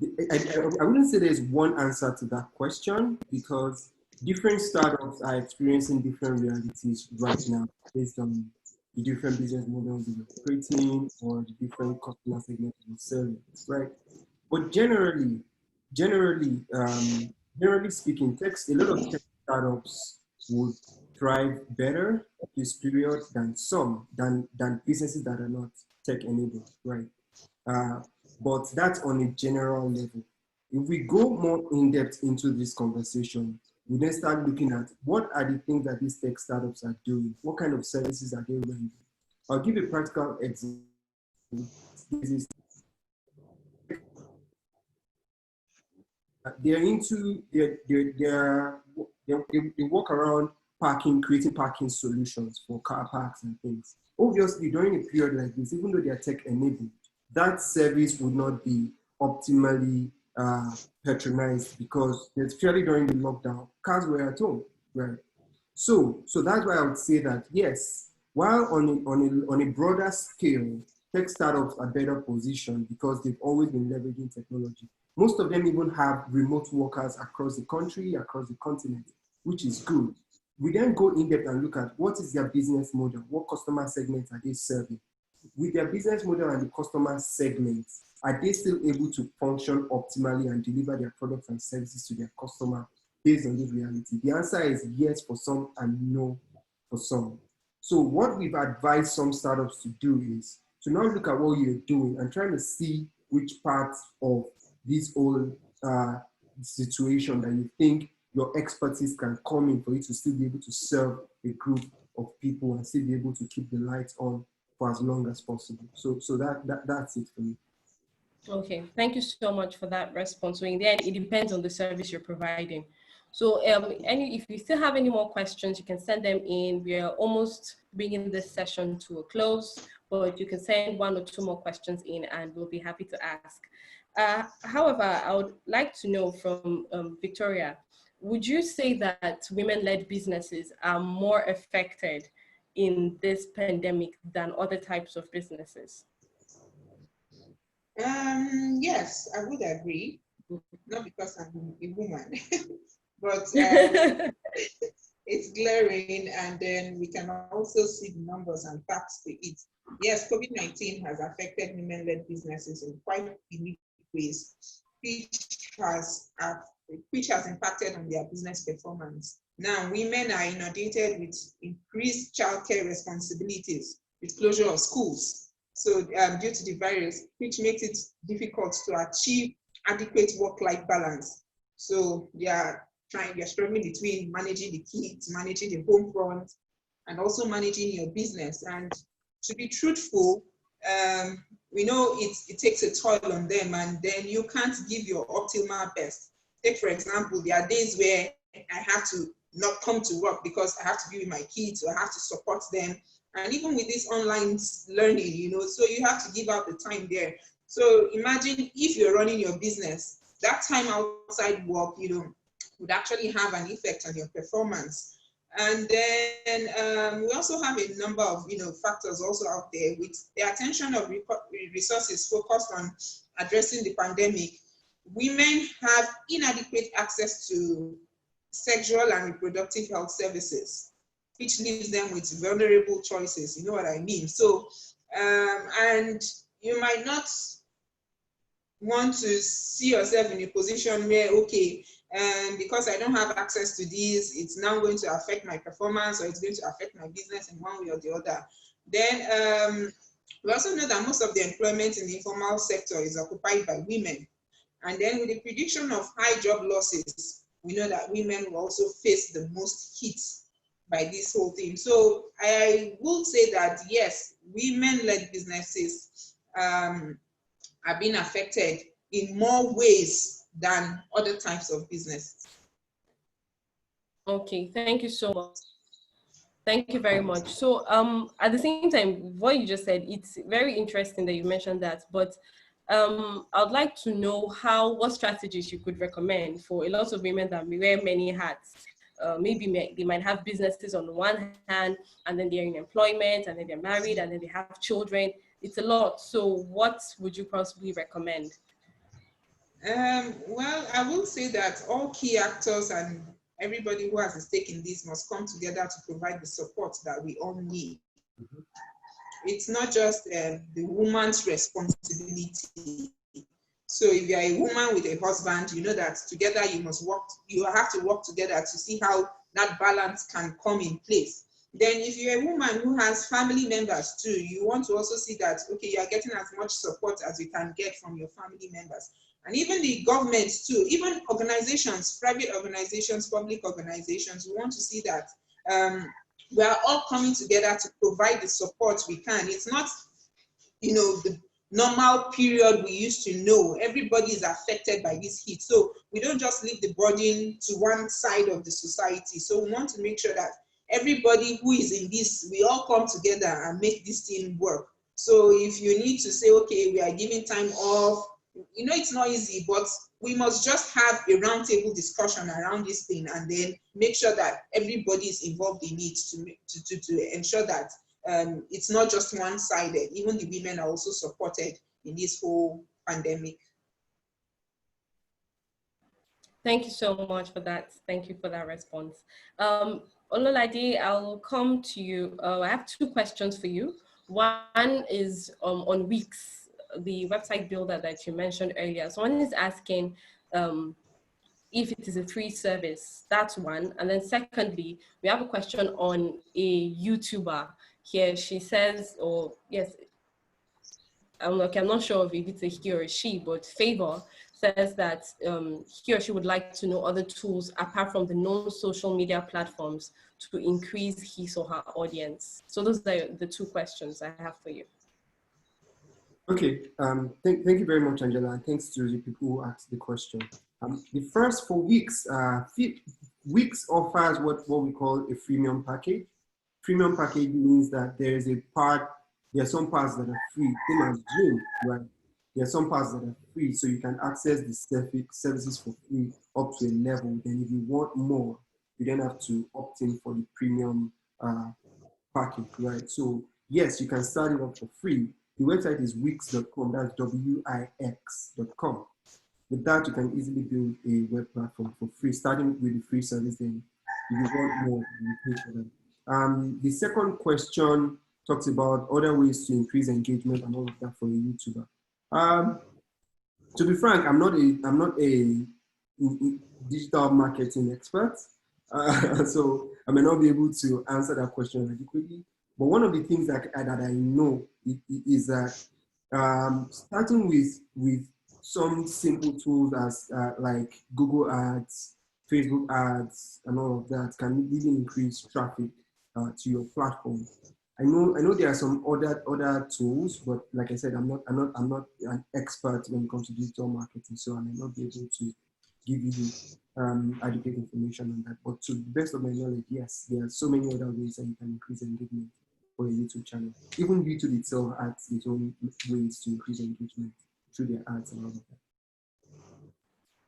I wouldn't say there's one answer to that question, because different startups are experiencing different realities right now based on the different business models they're operating or the different customer segments they're serving, right? But generally speaking, a lot of tech startups would thrive better this period than businesses that are not tech enabled, right? But that's on a general level. If we go more in depth into this conversation, we then start looking at what are the things that these tech startups are doing, what kind of services are they rendering. I'll give a practical example. They're into they walk around creating parking solutions for car parks and things. Obviously, during a period like this, even though they are tech enabled, that service would not be optimally patronized, because especially during the lockdown, cars were at home, right? So that's why I would say that yes, while on a broader scale, tech startups are better positioned because they've always been leveraging technology. Most of them even have remote workers across the country, across the continent, which is good. We then go in depth and look at what is their business model, what customer segments are they serving. With their business model and the customer segments, are they still able to function optimally and deliver their products and services to their customer based on this reality? The answer is yes for some and no for some. So what we've advised some startups to do is to now look at what you're doing and trying to see which parts of this whole situation that you think your expertise can come in for you to still be able to serve a group of people and still be able to keep the lights on for as long as possible. So that's it for me. Okay, thank you so much for that response. So in the end, it depends on the service you're providing. So if you still have any more questions, you can send them in. We are almost bringing this session to a close, but you can send one or two more questions in and we'll be happy to ask. However, I would like to know from Victoria, would you say that women-led businesses are more affected in this pandemic than other types of businesses? Yes, I would agree. Not because I'm a woman, but it's glaring, and then we can also see the numbers and facts to it. Yes, COVID-19 has affected women-led businesses in quite unique ways, which has impacted on their business performance. Now, women are inundated with increased childcare responsibilities, with closure of schools. So due to the virus, which makes it difficult to achieve adequate work-life balance. So they're struggling between managing the kids, managing the home front, and also managing your business. And to be truthful, we know it takes a toll on them, and then you can't give your optimal best. Take, for example, there are days where I have to not come to work because I have to be with my kids, or I have to support them. And even with this online learning, so you have to give out the time there. So imagine if you're running your business, that time outside work, would actually have an effect on your performance. And then we also have a number of factors also out there with the attention of resources focused on addressing the pandemic. Women have inadequate access to sexual and reproductive health services, which leaves them with vulnerable choices. You know what I mean? So, and you might not want to see yourself in a position where, okay, because I don't have access to this, it's now going to affect my performance, or it's going to affect my business in one way or the other. Then we also know that most of the employment in the informal sector is occupied by women. And then with the prediction of high job losses, we know that women will also face the most hits by this whole thing. So I will say that yes, women-led businesses are being affected in more ways than other types of business. Okay, thank you so much. Thank you very much. So at the same time, what you just said, it's very interesting that you mentioned that, but I'd like to know what strategies you could recommend for a lot of women that wear many hats. Maybe they might have businesses on one hand, and then they're in employment, and then they're married, and then they have children. It's a lot. So what would you possibly recommend? Well, I will say that all key actors and everybody who has a stake in this must come together to provide the support that we all need. It's not just the woman's responsibility. So if you're a woman with a husband, you know that together you have to work together to see how that balance can come in place. Then if you're a woman who has family members too, you want to also see that, okay, you're getting as much support as you can get from your family members. And even the government too, even organizations, private organizations, public organizations, we want to see that we are all coming together to provide the support we can. It's not, the normal period we used to know. Everybody is affected by this heat. So we don't just leave the burden to one side of the society. So we want to make sure that everybody who is in this, we all come together and make this thing work. So if you need to say, okay, we are giving time off, it's not easy, but we must just have a roundtable discussion around this thing, and then make sure that everybody is involved in it to ensure that it's not just one-sided. Even the women are also supported in this whole pandemic. Thank you so much for that. Thank you for that response. Ololade, I'll come to you. I have two questions for you. One is on Weeks, the website builder that you mentioned earlier. So one is asking if it is a free service. That's one. And then secondly, we have a question on a YouTuber here. She says, I'm not sure if it's a he or a she, but Favor says that he or she would like to know other tools apart from the known social media platforms to increase his or her audience. So those are the two questions I have for you. Okay, thank you very much, Angela, and thanks to the people who asked the question. The first for Weeks, Weeks offers what we call a freemium package. Premium package means that there are some parts that are free, same as Zoom, right? There are some parts that are free, so you can access the services for free up to a level. Then if you want more, you then have to opt in for the premium package, right? So yes, you can start it up for free. The website is wix.com, that's wix.com. With that, you can easily build a web platform for free, starting with the free service. Then if you want more, you pay for them. The second question talks about other ways to increase engagement and all of that for a YouTuber. To be frank, I'm not a digital marketing expert, so I may not be able to answer that question adequately. But one of the things that I know is that starting with some simple tools as like Google Ads, Facebook ads, and all of that can really increase traffic to your platform. I know there are some other tools, but like I said, I'm not an expert when it comes to digital marketing, so I may not be able to give you adequate information on that. But to the best of my knowledge, yes, there are so many other ways that you can increase engagement for a YouTube channel. Even YouTube itself has its own ways to increase engagement through their ads and all of that.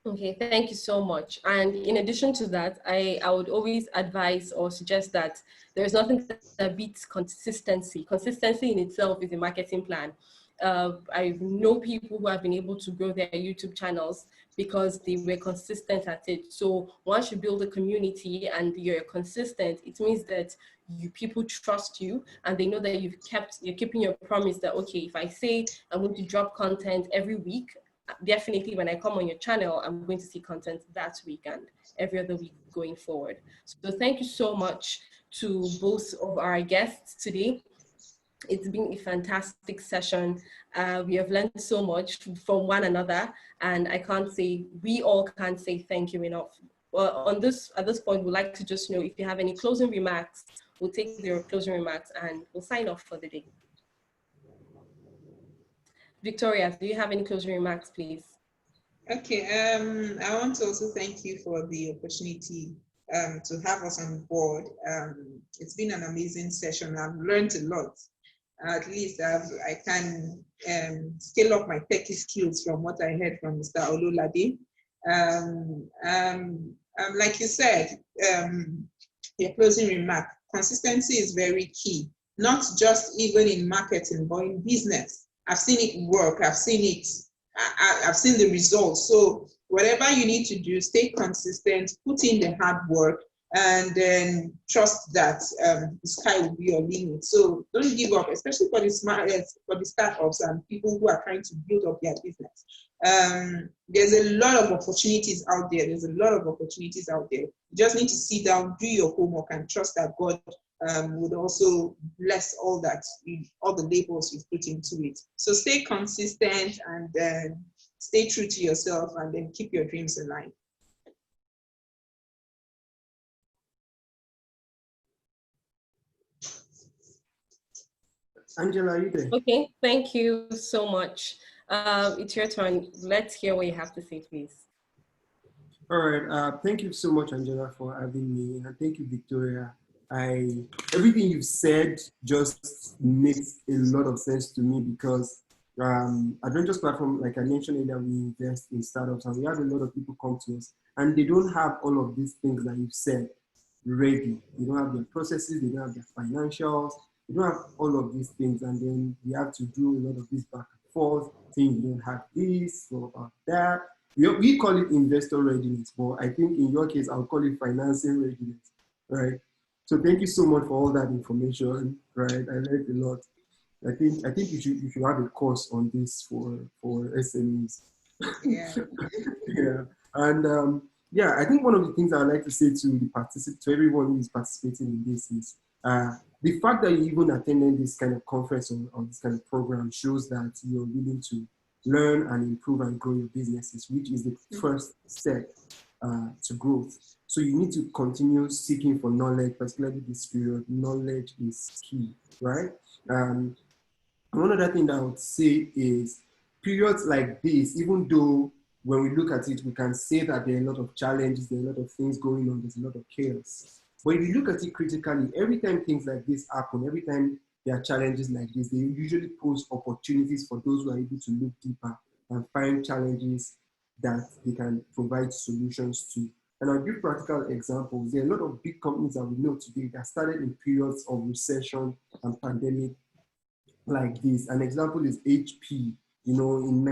Okay, thank you so much. And in addition to that, I would always advise or suggest that there's nothing that beats consistency. Consistency in itself is a marketing plan. I know people who have been able to grow their YouTube channels because they were consistent at it. So once you build a community and you're consistent, it means that people trust you and they know that you're keeping your promise that, okay, if I say I'm going to drop content every week, definitely when I come on your channel, I'm going to see content that week and every other week going forward. So thank you so much to both of our guests today. It's been a fantastic session. We have learned so much from one another, and we all can't say thank you enough. Well, at this point, we'd like to just know if you have any closing remarks. We'll take your closing remarks and we'll sign off for the day. Victoria, do you have any closing remarks, please? Okay, I want to also thank you for the opportunity to have us on board. It's been an amazing session. I've learned a lot. At least I can scale up my techie skills from what I heard from Mr. Olulade. Like you said, your closing remark, consistency is very key, not just even in marketing, but in business. I've seen it work. I've seen the results. So whatever you need to do, stay consistent, put in the hard work, and then trust that the sky will be your limit. So don't give up, especially for the startups and people who are trying to build up their business. There's a lot of opportunities out there. You just need to sit down, do your homework, and trust that God would also bless all the labels you've put into it. So stay consistent and stay true to yourself, and then keep your dreams alive. Angela, are you there? Okay, thank you so much. It's your turn. Let's hear what you have to say, please. All right. Thank you so much, Angela, for having me, and thank you, Victoria. Everything you've said just makes a lot of sense to me because Adventures Platform, like I mentioned earlier, we invest in startups, and we have a lot of people come to us, and they don't have all of these things that you've said ready. They don't have their processes, they don't have their financials, they don't have all of these things, and then we have to do a lot of this back and forth, saying you don't have this or that. We call it investor readiness, but I think in your case, I'll call it financing readiness, right? So thank you so much for all that information, right? I learned a lot. I think you should have a course on this for SMEs. Yeah. Yeah, and yeah, I think one of the things I'd like to say to everyone who is participating in this is the fact that you even attended this kind of conference or this kind of program shows that you're willing to learn and improve and grow your businesses, which is the first step to growth. So you need to continue seeking for knowledge, particularly this period. Knowledge is key, right? One other thing that I would say is periods like this, even though when we look at it, we can say that there are a lot of challenges, there are a lot of things going on, there's a lot of chaos. But if you look at it critically, every time things like this happen, every time there are challenges like this, they usually pose opportunities for those who are able to look deeper and find challenges that they can provide solutions to. And I'll give practical examples. There are a lot of big companies that we know today that started in periods of recession and pandemic like this. An example is HP, between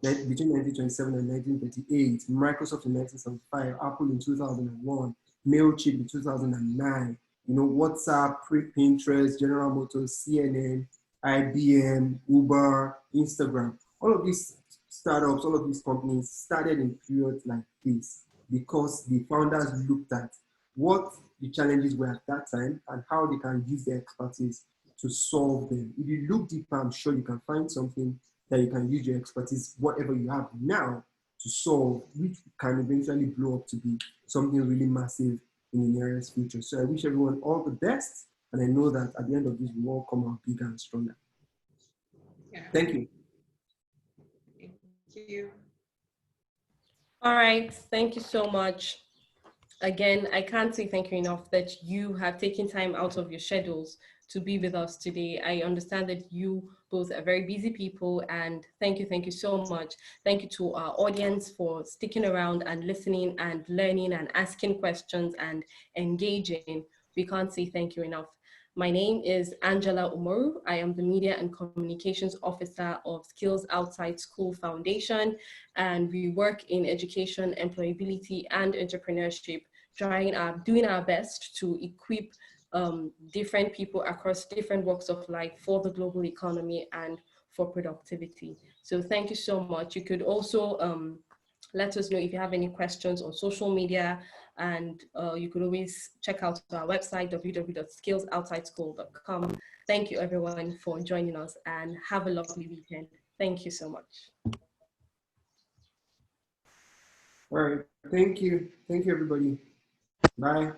1927 and 1938, Microsoft in 1975, Apple in 2001, MailChimp in 2009, WhatsApp, Pinterest, General Motors, CNN, IBM, Uber, Instagram. All of these startups, all of these companies started in periods like this because the founders looked at what the challenges were at that time and how they can use their expertise to solve them. If you look deeper, I'm sure you can find something that you can use your expertise, whatever you have now, to solve, which can eventually blow up to be something really massive in the nearest future. So I wish everyone all the best, And I know that at the end of this, we will all come out bigger and stronger. Yeah. Thank you. Thank you. All right, thank you so much. Again, I can't say thank you enough that you have taken time out of your schedules to be with us today. I understand that you both are very busy people, and thank you so much. Thank you to our audience for sticking around and listening and learning and asking questions and engaging. We can't say thank you enough. My name is Angela Umoru. I am the Media and Communications Officer of Skills Outside School Foundation, and we work in education, employability, and entrepreneurship, doing our best to equip different people across different walks of life for the global economy and for productivity. So thank you so much. You could also let us know if you have any questions on social media, and you could always check out our website, www.skillsoutsideschool.com. Thank you everyone for joining us, and have a lovely weekend. Thank you so much. All right. Thank you. Thank you, everybody. Bye.